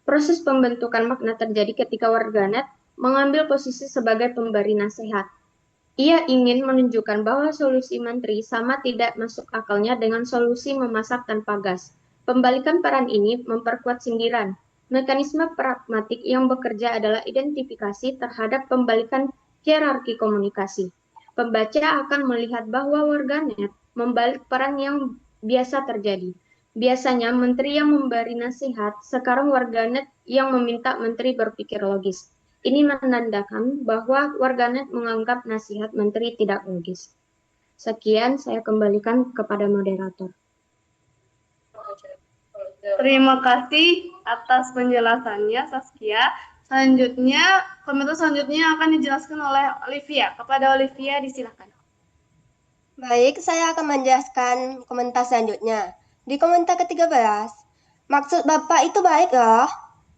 Proses pembentukan makna terjadi ketika warganet mengambil posisi sebagai pemberi nasihat. Ia ingin menunjukkan bahwa solusi menteri sama tidak masuk akalnya dengan solusi memasak tanpa gas. Pembalikan peran ini memperkuat sindiran. Mekanisme pragmatik yang bekerja adalah identifikasi terhadap pembalikan hierarki komunikasi. Pembaca akan melihat bahwa warganet membalik peran yang biasa terjadi. Biasanya menteri yang memberi nasihat, sekarang warganet yang meminta menteri berpikir logis. Ini menandakan bahwa warganet menganggap nasihat menteri tidak logis. Sekian, saya kembalikan kepada moderator. Terima kasih atas penjelasannya, Saskia. Selanjutnya, komentar selanjutnya akan dijelaskan oleh Olivia. Kepada Olivia, disilakan. Baik, saya akan menjelaskan komentar selanjutnya. Di komentar ke-13, maksud Bapak itu baik loh.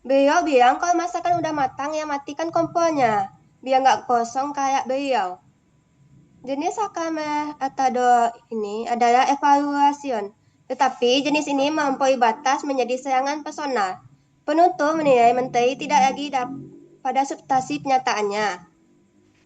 Beliau bilang kalau masakan udah matang ya matikan kompornya, biar nggak kosong kayak beliau. Jenis sakame Attardo ini adalah evaluation, tetapi jenis ini melampaui batas menjadi serangan personal. Penutur menilai menteri tidak lagi pada substansi pernyataannya,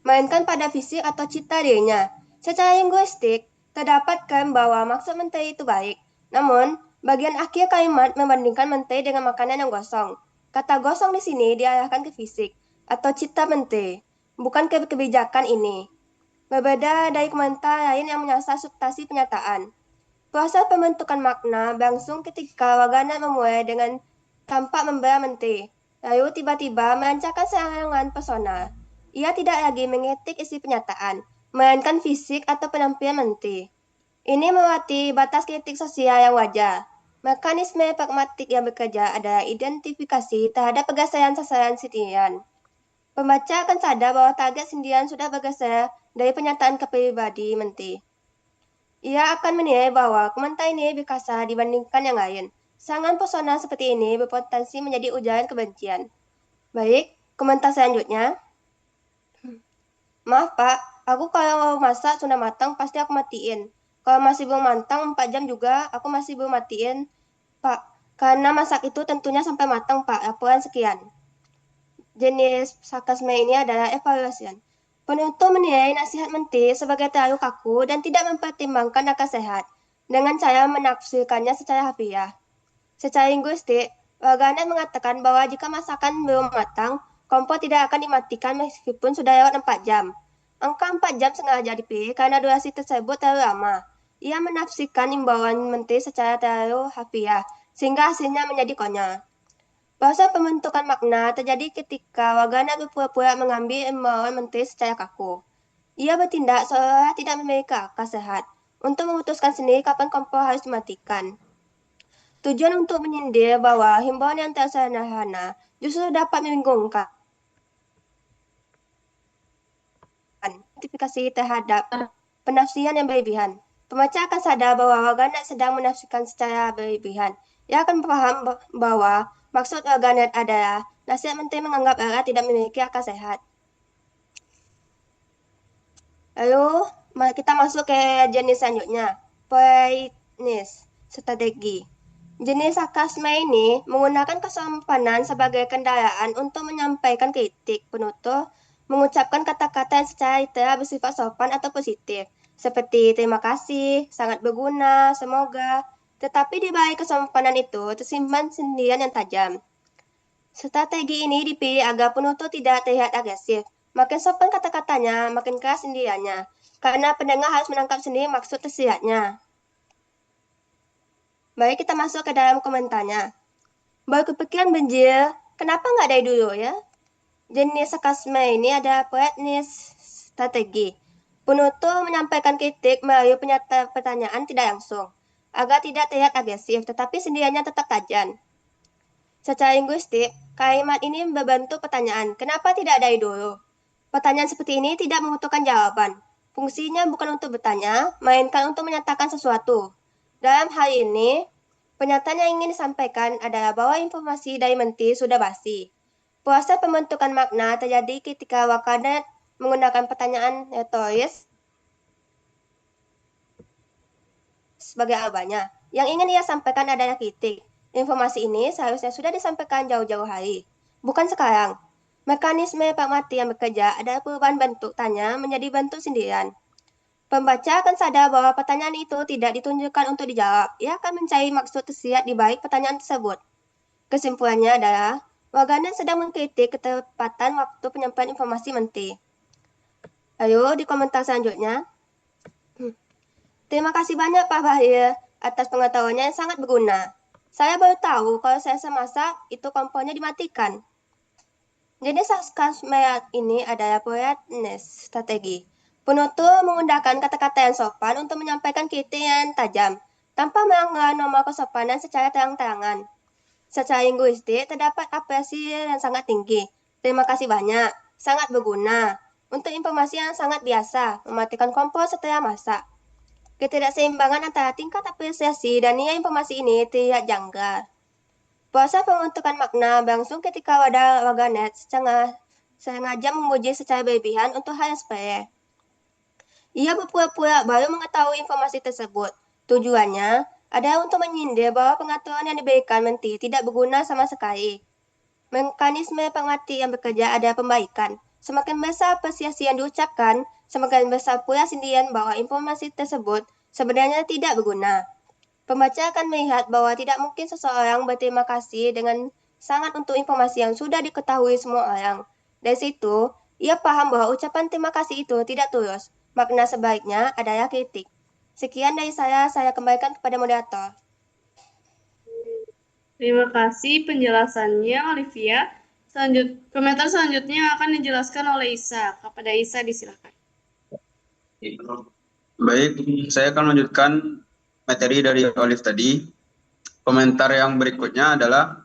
melainkan pada fisik atau cita dirinya. Secara linguistik, terdapat klaim bahwa maksud menteri itu baik, namun bagian akhir kalimat membandingkan menteri dengan makanan yang gosong. Kata gosong di sini diarahkan ke fisik atau cita menteri, bukan ke kebijakan ini. Berbeda dari komentar lain yang menyasar substansi pernyataan. Proses pembentukan makna berlangsung ketika warganet memulai dengan tampak membela menteri, lalu tiba-tiba melancarkan serangan personal. Ia tidak lagi mengkritik isi pernyataan, melainkan fisik atau penampilan menteri. Ini melewati batas kritik sosial yang wajar. Mekanisme pragmatik yang bekerja adalah identifikasi terhadap penyelesaian sasaran sindiran. Pembaca akan sadar bahwa target sindiran sudah bergeser dari pernyataan ke pribadi menti. Ia akan menilai bahwa komentar ini lebih kasar dibandingkan yang lain. Serangan personal seperti ini berpotensi menjadi ujaran kebencian. Baik, komentar selanjutnya. Maaf Pak, aku kalau masak sudah matang pasti aku matiin. Kalau masih belum matang 4 jam juga aku masih belum matiin. Pak, karena masak itu tentunya sampai matang Pak, laporan sekian. Jenis sarkasme ini adalah evaluasi. Penuntut menilai nasihat menteri sebagai terlalu kaku dan tidak mempertimbangkan akal sehat dengan cara menafsirkannya secara harfiah. Secara linguistik, warganet mengatakan bahwa jika masakan belum matang, kompor tidak akan dimatikan meskipun sudah lewat 4 jam. Angka 4 jam sengaja dipilih karena durasi tersebut terlalu lama. Ia menafsirkan imbauan menteri secara terlalu harfiah, sehingga hasilnya menjadi konyol. Proses pembentukan makna terjadi ketika warganet berpura-pura mengambil imbauan menteri secara kaku. Ia bertindak seolah tidak memiliki akal sehat untuk memutuskan sendiri kapan kompor harus dimatikan. Tujuan untuk menyindir bahwa himbauan yang tersederhana justru dapat membingungkan. Identifikasi terhadap penafsiran yang berlebihan. Pembaca akan sadar bahwa warganet sedang menafsirkan secara berlebihan. Ia akan paham bahwa maksud warganet adalah nasihat menteri menganggap rakyat tidak memiliki akal sehat. Lalu kita masuk ke jenis selanjutnya, politeness, strategi. Jenis sarkasme ini menggunakan kesopanan sebagai kendaraan untuk menyampaikan kritik. Penutur mengucapkan kata-kata yang secara literal bersifat sopan atau positif, seperti terima kasih, sangat berguna, semoga. Tetapi di balik kesopanan itu tersimpan sindiran yang tajam. Strategi ini dipilih agar penutur tidak terlihat agresif. Makin sopan kata-katanya, makin keras sindirannya, karena pendengar harus menangkap sendiri maksud tersiratnya. Baik, kita masuk ke dalam komentarnya. Baru kepikiran benjil, kenapa nggak dari dulu ya? Jenis sarkasme ini ada politeness strategi. Penutur menyampaikan kritik melalui pertanyaan tidak langsung, agar tidak terlihat agresif, tetapi sindirannya tetap tajam. Secara linguistik, kalimat ini membentuk pertanyaan, kenapa tidak dari dulu? Pertanyaan seperti ini tidak membutuhkan jawaban. Fungsinya bukan untuk bertanya, melainkan untuk menyatakan sesuatu. Dalam hal ini, pernyataan yang ingin disampaikan adalah bahwa informasi dari menteri sudah basi. Proses pembentukan makna terjadi ketika warganet menggunakan pertanyaan retoris sebagai awalnya. Yang ingin ia sampaikan adalah kritik. Informasi ini seharusnya sudah disampaikan jauh-jauh hari, bukan sekarang. Mekanisme pragmatik yang bekerja adalah perubahan bentuk tanya menjadi bentuk sindiran. Pembaca akan sadar bahwa pertanyaan itu tidak ditunjukkan untuk dijawab. Ia akan mencari maksud tersirat di balik pertanyaan tersebut. Kesimpulannya adalah, warganet sedang mengkritik ketepatan waktu penyampaian informasi menteri. Ayo di komentar selanjutnya. Terima kasih banyak Pak Bahir atas pengetahuannya yang sangat berguna. Saya baru tahu kalau saya masak itu kompornya dimatikan. Jenis sarkasme ini adalah politeness strategi. Penutur menggunakan kata-kata yang sopan untuk menyampaikan kritik yang tajam, tanpa melanggar norma kesopanan secara terang-terangan. Secara linguistik, terdapat apresiasi yang sangat tinggi. Terima kasih banyak, sangat berguna. Untuk informasi yang sangat biasa, mematikan kompor setelah masak. Ketidakseimbangan antara tingkat apresiasi dan nilai informasi ini terlihat janggal. Proses pembentukan makna berlangsung ketika warganet sengaja memuji secara berlebihan untuk hal yang sepele. Ia berpura-pura baru mengetahui informasi tersebut. Tujuannya adalah untuk menyindir bahwa pengaturan yang diberikan menteri tidak berguna sama sekali. Mekanisme pragmatik yang bekerja adalah pembaikan. Semakin besar apresiasi yang diucapkan, semakin besar pula sindiran bahwa informasi tersebut sebenarnya tidak berguna. Pembaca akan melihat bahwa tidak mungkin seseorang berterima kasih dengan sangat untuk informasi yang sudah diketahui semua orang. Dari situ, ia paham bahwa ucapan terima kasih itu tidak tulus. Makna sebaiknya adalah kritik. Sekian dari saya kembalikan kepada moderator. Terima kasih penjelasannya, Olivia. Komentar selanjutnya akan dijelaskan oleh Isa. Kepada Isa disilakan. Baik, saya akan melanjutkan materi dari Olive tadi. Komentar yang berikutnya adalah,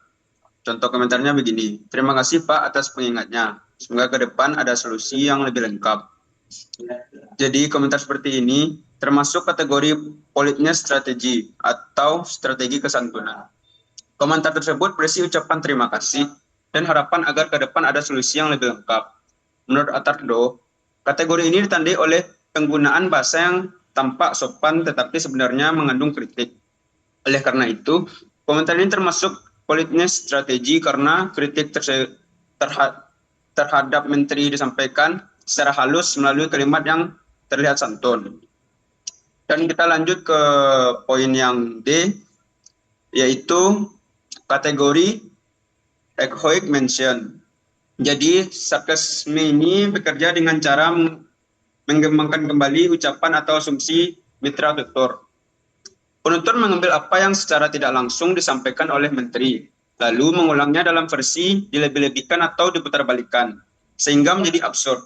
contoh komentarnya begini. Terima kasih Pak atas pengingatnya. Semoga ke depan ada solusi yang lebih lengkap. Jadi komentar seperti ini termasuk kategori politeness strategi atau strategi kesantunan. Komentar tersebut berisi ucapan terima kasih dan harapan agar ke depan ada solusi yang lebih lengkap. Menurut Attardo, kategori ini ditandai oleh penggunaan bahasa yang tampak sopan tetapi sebenarnya mengandung kritik. Oleh karena itu, komentar ini termasuk politeness strategi karena kritik terhadap menteri disampaikan secara halus melalui kalimat yang terlihat santun. Dan kita lanjut ke poin yang D, yaitu kategori echoic mention. Jadi sarkasme ini bekerja dengan cara mengembangkan kembali ucapan atau asumsi mitra tutur. Penutur mengambil apa yang secara tidak langsung disampaikan oleh menteri, lalu mengulangnya dalam versi dilebih-lebihkan atau diputarbalikkan, sehingga menjadi absurd.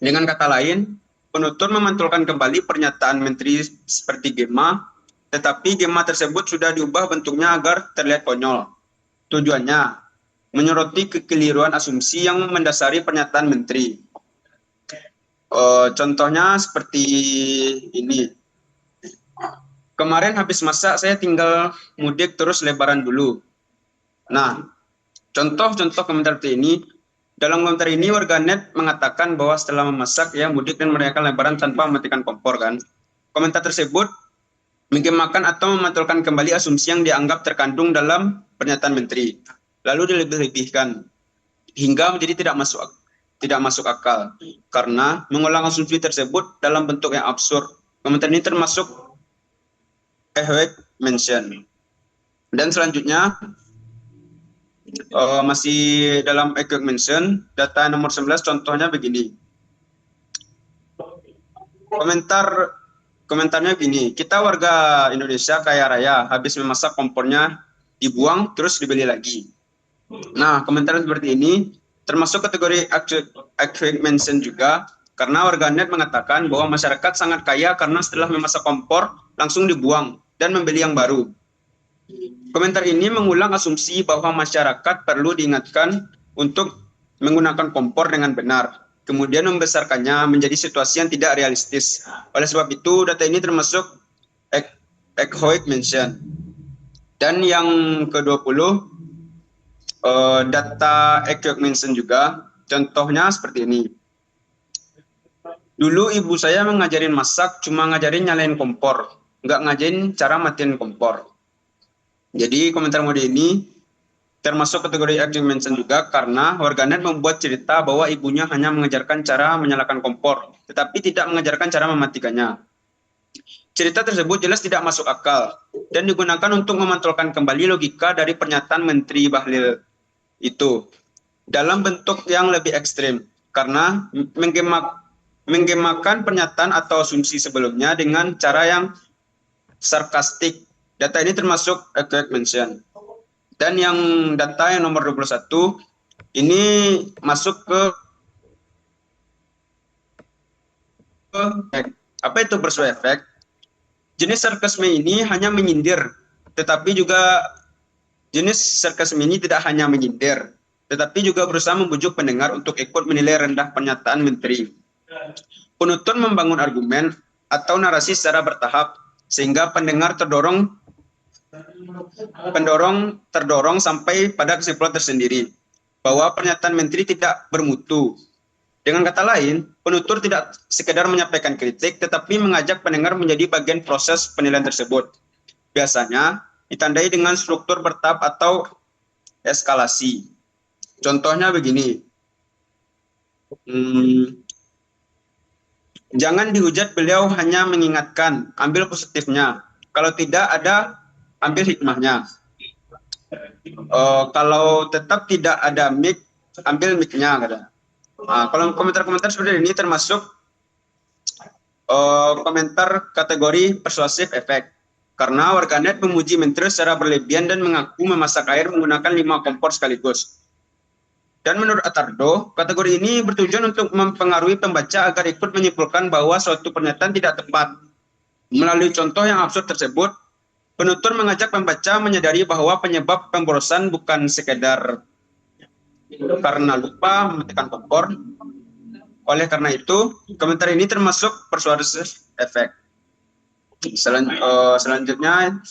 Dengan kata lain, penutur memantulkan kembali pernyataan menteri seperti gema, tetapi gema tersebut sudah diubah bentuknya agar terlihat konyol. Tujuannya, menyoroti kekeliruan asumsi yang mendasari pernyataan menteri. Contohnya seperti ini. Kemarin habis masak, saya tinggal mudik terus lebaran dulu. Nah, contoh-contoh komentar seperti ini. Dalam komentar ini, warganet mengatakan bahwa setelah memasak, ya mudik dan merayakan lebaran tanpa mematikan kompor, kan. Komentar tersebut menggemakan atau memantulkan kembali asumsi yang dianggap terkandung dalam pernyataan menteri. Lalu dilebih-lebihkan, hingga menjadi tidak masuk akal. Karena mengulang asumsi tersebut dalam bentuk yang absurd. Komentar ini termasuk echoic mention. Dan selanjutnya masih dalam echoic mention, data nomor 11 contohnya begini. Komentarnya begini, kita warga Indonesia kaya raya, habis memasak kompornya dibuang terus dibeli lagi. Nah, komentar seperti ini termasuk kategori echoic mention juga, karena warganet mengatakan bahwa masyarakat sangat kaya karena setelah memasak kompor langsung dibuang dan membeli yang baru. Komentar ini mengulang asumsi bahwa masyarakat perlu diingatkan untuk menggunakan kompor dengan benar, kemudian membesarkannya menjadi situasi yang tidak realistis. Oleh sebab itu, data ini termasuk echoic mention. Dan yang ke-20, data echoic mention juga, contohnya seperti ini. Dulu ibu saya ngajarin masak, cuma ngajarin nyalain kompor, nggak ngajarin cara matiin kompor. Jadi komentar mode ini termasuk kategori echoic mention juga karena warganet membuat cerita bahwa ibunya hanya mengajarkan cara menyalakan kompor, tetapi tidak mengajarkan cara mematikannya. Cerita tersebut jelas tidak masuk akal dan digunakan untuk memantulkan kembali logika dari pernyataan Menteri Bahlil itu dalam bentuk yang lebih ekstrim karena menggemakan pernyataan atau asumsi sebelumnya dengan cara yang sarkastik. Data ini termasuk echoic mention. Dan yang data yang nomor 21 ini masuk ke apa itu persuasive effect? Jenis sarkasme ini hanya menyindir, tetapi juga jenis sarkasme ini tidak hanya menyindir, tetapi juga berusaha membujuk pendengar untuk ikut menilai rendah pernyataan menteri. Penutur membangun argumen atau narasi secara bertahap sehingga pendengar terdorong sampai pada kesimpulan tersendiri bahwa pernyataan menteri tidak bermutu. Dengan kata lain, penutur tidak sekedar menyampaikan kritik tetapi mengajak pendengar menjadi bagian proses penilaian tersebut. Biasanya ditandai dengan struktur bertahap atau eskalasi. Contohnya begini. Jangan dihujat, beliau hanya mengingatkan, ambil positifnya. Kalau tidak ada, ambil hikmahnya. Kalau tetap tidak ada mic, ambil mic-nya. Kalau komentar-komentar seperti ini termasuk komentar kategori persuasive effect. Karena warganet memuji menteri secara berlebihan dan mengaku memasak air menggunakan 5 kompor sekaligus. Dan menurut Attardo, kategori ini bertujuan untuk mempengaruhi pembaca agar ikut menyimpulkan bahwa suatu pernyataan tidak tepat. Melalui contoh yang absurd tersebut, Penutur mengajak pembaca menyadari bahwa penyebab pemborosan bukan sekedar karena lupa mematikan kompor. Oleh karena itu, komentar ini termasuk persuasif efek. Selanjutnya,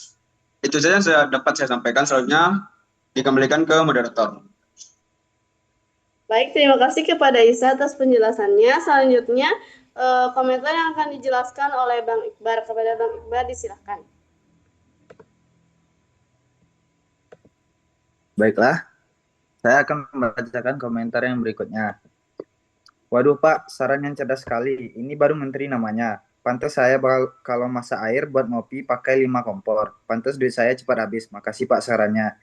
itu saja yang dapat saya sampaikan. Selanjutnya, dikembalikan ke moderator. Baik, terima kasih kepada Isa atas penjelasannya. Selanjutnya, komentar yang akan dijelaskan oleh Bang Iqbar. Kepada Bang Iqbar, disilakan. Baiklah, saya akan membacakan komentar yang berikutnya. Waduh Pak, saran yang cerdas sekali. Ini baru menteri namanya. Pantas saya kalau masak air buat ngopi pakai 5 kompor. Pantas duit saya cepat habis. Makasih Pak sarannya.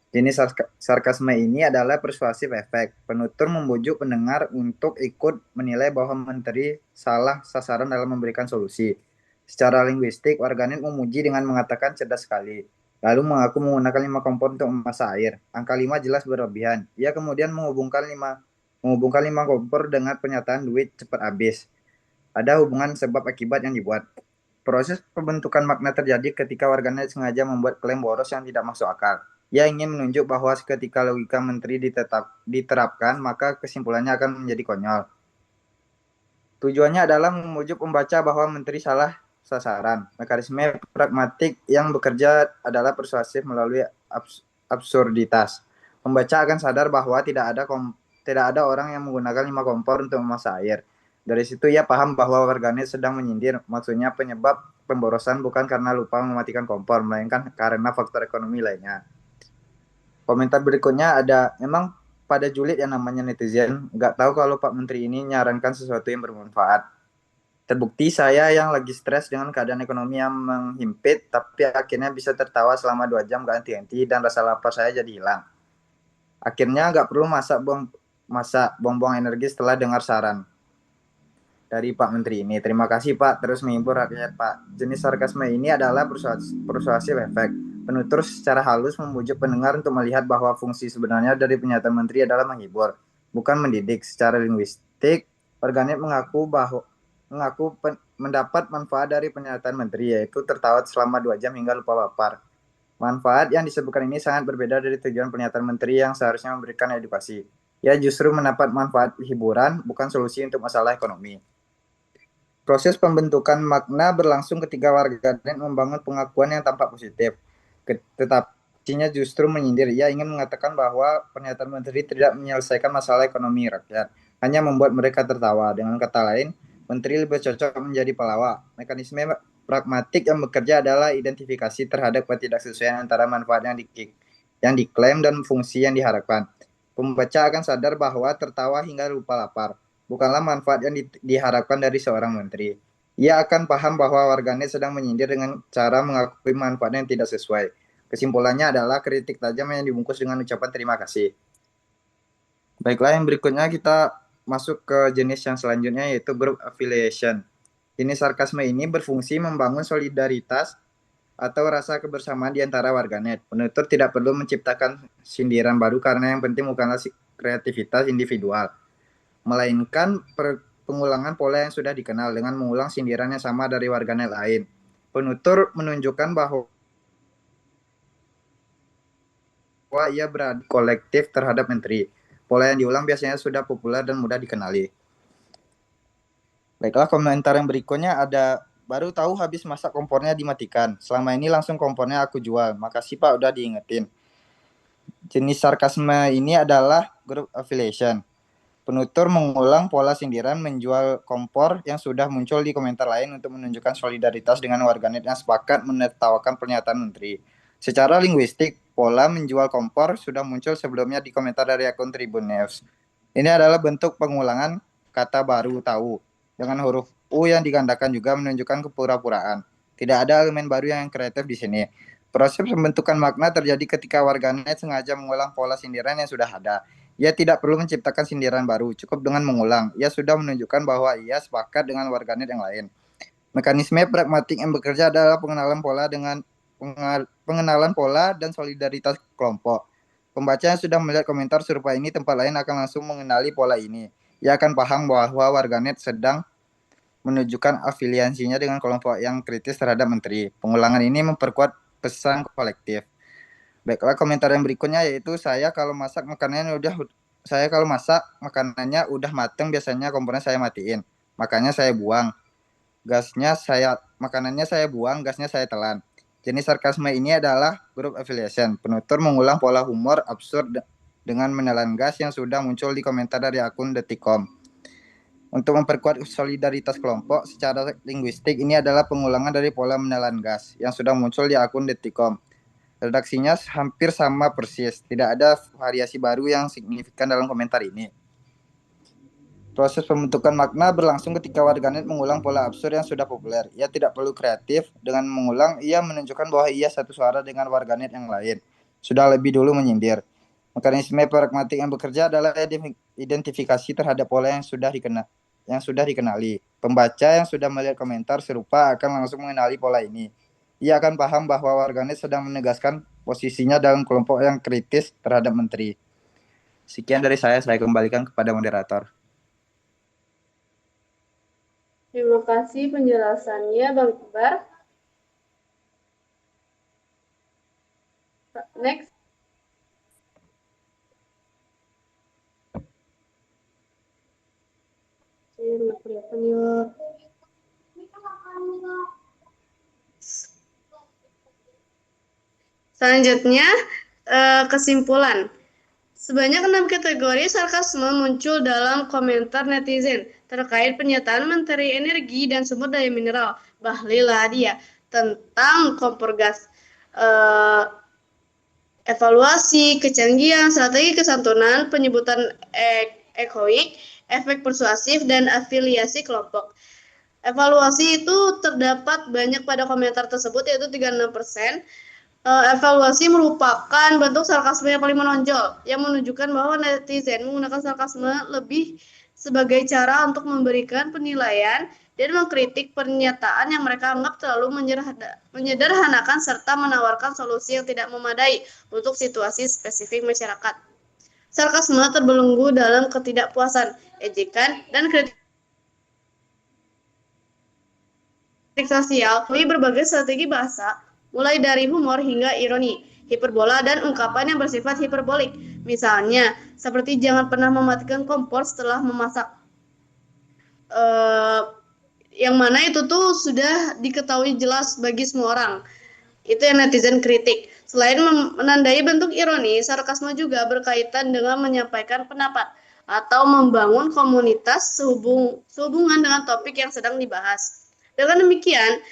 Jenis sarkasme ini adalah persuasif efek. Penutur membujuk pendengar untuk ikut menilai bahwa menteri salah sasaran dalam memberikan solusi. Secara linguistik, warganet memuji dengan mengatakan cerdas sekali. Lalu mengaku menggunakan 5 kompor untuk memasak air. Angka 5 jelas berlebihan. Ia kemudian menghubungkan 5 kompor dengan pernyataan duit cepat habis. Ada hubungan sebab akibat yang dibuat. Proses pembentukan makna terjadi ketika warganet sengaja membuat klaim boros yang tidak masuk akal. Ia ingin menunjuk bahwa ketika logika menteri diterapkan, maka kesimpulannya akan menjadi konyol. Tujuannya adalah membujuk pembaca bahwa menteri salah sasaran. Mekanisme pragmatik yang bekerja adalah persuasif melalui absurditas. Pembaca akan sadar bahwa tidak ada orang yang menggunakan 5 kompor untuk memasak air. Dari situ ia paham bahwa warganet sedang menyindir. Maksudnya penyebab pemborosan bukan karena lupa mematikan kompor, melainkan karena faktor ekonomi lainnya. Komentar berikutnya ada, memang pada julid yang namanya netizen, nggak tahu kalau Pak Menteri ini nyarankan sesuatu yang bermanfaat. Terbukti saya yang lagi stres dengan keadaan ekonomi yang menghimpit, tapi akhirnya bisa tertawa selama 2 jam gak henti-henti dan rasa lapar saya jadi hilang. Akhirnya nggak perlu masak buang-buang energi setelah dengar saran dari Pak Menteri ini. Terima kasih Pak, terus menghibur rakyat Pak. Jenis sarkasme ini adalah persuasif efek. Penutur secara halus membujuk pendengar untuk melihat bahwa fungsi sebenarnya dari pernyataan Menteri adalah menghibur, bukan mendidik. Secara linguistik, warganet mengaku mendapat manfaat dari pernyataan Menteri, yaitu tertawa selama 2 jam hingga lupa lapar. Manfaat yang disebutkan ini sangat berbeda dari tujuan pernyataan Menteri yang seharusnya memberikan edukasi. Ia justru mendapat manfaat hiburan, bukan solusi untuk masalah ekonomi. Proses pembentukan makna berlangsung ketika warganet membangun pengakuan yang tampak positif. Tetapinya justru menyindir. Ia ingin mengatakan bahwa pernyataan Menteri tidak menyelesaikan masalah ekonomi rakyat, hanya membuat mereka tertawa. Dengan kata lain, Menteri lebih cocok menjadi pelawak. Mekanisme pragmatik yang bekerja adalah identifikasi terhadap ketidaksesuaian antara manfaat yang diklaim dan fungsi yang diharapkan. Pembaca akan sadar bahwa tertawa hingga lupa lapar bukanlah manfaat yang diharapkan dari seorang menteri. Ia akan paham bahwa warganet sedang menyindir dengan cara mengakui manfaat yang tidak sesuai. Kesimpulannya adalah kritik tajam yang dibungkus dengan ucapan terima kasih. Baiklah, yang berikutnya kita masuk ke jenis yang selanjutnya, yaitu group affiliation. Jenis sarkasme ini berfungsi membangun solidaritas atau rasa kebersamaan di antara warganet. Penutur tidak perlu menciptakan sindiran baru karena yang penting bukanlah kreativitas individual, melainkan pengulangan pola yang sudah dikenal dengan mengulang sindiran yang sama dari warganet lain. Penutur menunjukkan bahwa ia berada kolektif terhadap menteri. Pola yang diulang biasanya sudah populer dan mudah dikenali. Baiklah, komentar yang berikutnya ada, baru tahu habis masak kompornya dimatikan. Selama ini langsung kompornya aku jual. Makasih Pak udah diingetin. Jenis sarkasme ini adalah group affiliation. Penutur mengulang pola sindiran menjual kompor yang sudah muncul di komentar lain untuk menunjukkan solidaritas dengan warganet yang sepakat menertawakan pernyataan menteri. Secara linguistik, pola menjual kompor sudah muncul sebelumnya di komentar dari akun Tribun News. Ini adalah bentuk pengulangan kata baru tahu, dengan huruf U yang digandakan juga menunjukkan kepura-puraan. Tidak ada elemen baru yang kreatif di sini. Proses pembentukan makna terjadi ketika warganet sengaja mengulang pola sindiran yang sudah ada. Ia tidak perlu menciptakan sindiran baru, cukup dengan mengulang. Ia sudah menunjukkan bahwa ia sepakat dengan warganet yang lain. Mekanisme pragmatik yang bekerja adalah pengenalan pola dan solidaritas kelompok. Pembaca yang sudah melihat komentar serupa ini tempat lain akan langsung mengenali pola ini. Ia akan paham bahwa warganet sedang menunjukkan afiliasinya dengan kelompok yang kritis terhadap menteri. Pengulangan ini memperkuat pesan kolektif. Baiklah, komentar yang berikutnya yaitu saya kalau masak makanannya udah mateng, biasanya kompornya saya matiin. Makannya saya buang. Makanannya saya buang, gasnya saya telan. Jenis sarkasme ini adalah group affiliation. Penutur mengulang pola humor absurd dengan menelan gas yang sudah muncul di komentar dari akun Detikcom. Untuk memperkuat solidaritas kelompok secara linguistik, ini adalah pengulangan dari pola menelan gas yang sudah muncul di akun Detikcom. Redaksinya hampir sama persis, tidak ada variasi baru yang signifikan dalam komentar ini. Proses pembentukan makna berlangsung ketika warganet mengulang pola absurd yang sudah populer. Ia tidak perlu kreatif, dengan mengulang ia menunjukkan bahwa ia satu suara dengan warganet yang lain. Sudah lebih dulu menyindir. Mekanisme pragmatik yang bekerja adalah identifikasi terhadap pola yang sudah dikenali. Pembaca yang sudah melihat komentar serupa akan langsung mengenali pola ini. Ia akan paham bahwa warganet sedang menegaskan posisinya dalam kelompok yang kritis terhadap menteri. Sekian dari saya kembalikan kepada moderator. Terima kasih penjelasannya, Bang Iqbar. Next. Selanjutnya, kesimpulan. Sebanyak 6 kategori sarkasme muncul dalam komentar netizen terkait pernyataan Menteri Energi dan Sumber Daya Mineral Bahlil Lahadalia tentang kompor gas. Evaluasi, kecanggihan, strategi kesantunan, penyebutan ekoik, efek persuasif, dan afiliasi kelompok. Evaluasi itu terdapat banyak pada komentar tersebut, yaitu 36%. Evaluasi merupakan bentuk sarkasme yang paling menonjol, yang menunjukkan bahwa netizen menggunakan sarkasme lebih sebagai cara untuk memberikan penilaian dan mengkritik pernyataan yang mereka anggap terlalu menyederhanakan serta menawarkan solusi yang tidak memadai untuk situasi spesifik masyarakat. Sarkasme terbelenggu dalam ketidakpuasan, ejekan, dan kritik sosial melalui berbagai strategi bahasa, mulai dari humor hingga ironi, hiperbola, dan ungkapan yang bersifat hiperbolik. Misalnya, seperti jangan pernah mematikan kompor setelah memasak. Yang mana itu tuh sudah diketahui jelas bagi semua orang. Itu yang netizen kritik. Selain menandai bentuk ironi, sarkasme juga berkaitan dengan menyampaikan pendapat atau membangun komunitas sehubungan dengan topik yang sedang dibahas. Dengan demikian,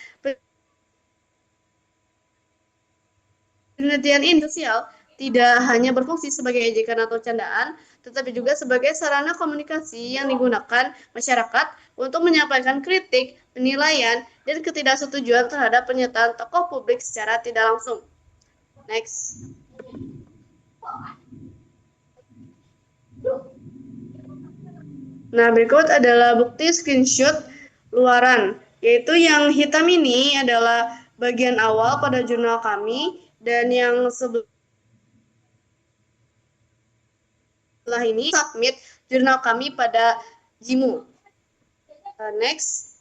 penelitian ini sosial tidak hanya berfungsi sebagai ejekan atau candaan, tetapi juga sebagai sarana komunikasi yang digunakan masyarakat untuk menyampaikan kritik, penilaian, dan ketidaksetujuan terhadap pernyataan tokoh publik secara tidak langsung. Next. Nah, berikut adalah bukti screenshot luaran, yaitu yang hitam ini adalah bagian awal pada jurnal kami, dan yang sebelah ini submit jurnal kami pada Jimu. Next.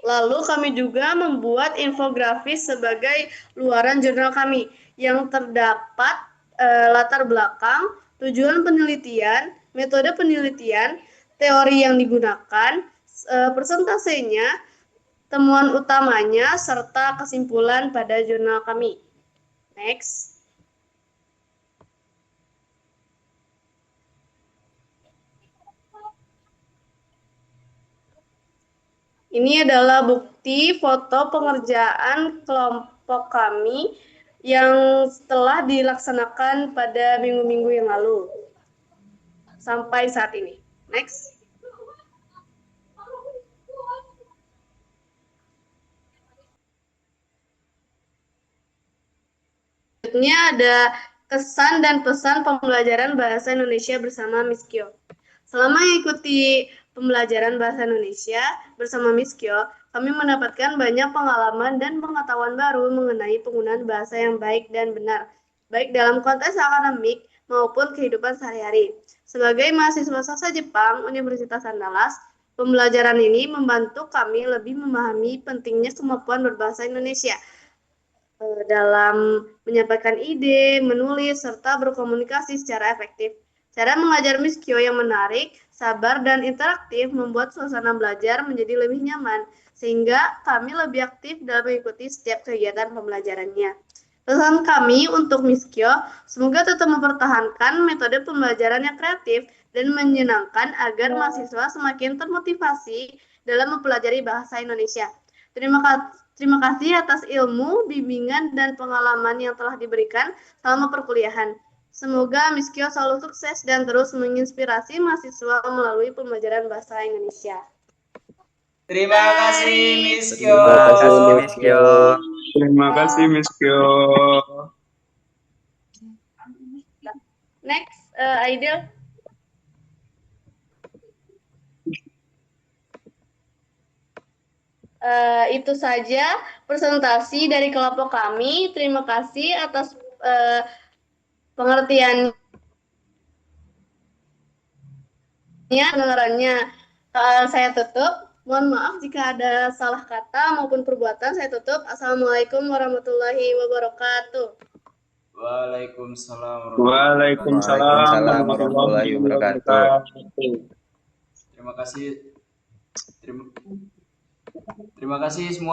Lalu kami juga membuat infografis sebagai luaran jurnal kami yang terdapat latar belakang, tujuan penelitian, metode penelitian, teori yang digunakan, persentasenya, temuan utamanya, serta kesimpulan pada jurnal kami. Next. Ini adalah bukti foto pengerjaan kelompok kami yang telah dilaksanakan pada minggu-minggu yang lalu sampai saat ini. Next. Selanjutnya ada kesan dan pesan pembelajaran bahasa Indonesia bersama Miss Kyo. Selama mengikuti pembelajaran bahasa Indonesia bersama Miss Kyo, kami mendapatkan banyak pengalaman dan pengetahuan baru mengenai penggunaan bahasa yang baik dan benar, baik dalam konteks akademik maupun kehidupan sehari-hari. Sebagai mahasiswa sastra Jepang Universitas Andalas, Pembelajaran ini membantu kami lebih memahami pentingnya kemampuan berbahasa Indonesia dalam menyampaikan ide, menulis, serta berkomunikasi secara efektif. Cara mengajar Miss Kyo yang menarik, sabar, dan interaktif membuat suasana belajar menjadi lebih nyaman, sehingga kami lebih aktif dalam mengikuti setiap kegiatan pembelajarannya. Pesan kami untuk Miss Kyo, semoga tetap mempertahankan metode pembelajaran yang kreatif dan menyenangkan agar mahasiswa semakin termotivasi dalam mempelajari bahasa Indonesia. Terima kasih atas ilmu, bimbingan, dan pengalaman yang telah diberikan selama perkuliahan. Semoga Miss Kyo selalu sukses dan terus menginspirasi mahasiswa melalui pembelajaran bahasa Indonesia. Terima kasih Miss Kyo. Terima kasih Miss Miss Kyo. Terima kasih Miss Kyo. Next, Aidil. Itu saja presentasi dari kelompok kami. Terima kasih atas pengertiannya, pendengarannya. Saya tutup. Mohon maaf jika ada salah kata maupun perbuatan. Saya tutup. Assalamualaikum warahmatullahi wabarakatuh. Waalaikumsalam Waalaikumsalam warahmatullahi wabarakatuh. Terima kasih semua.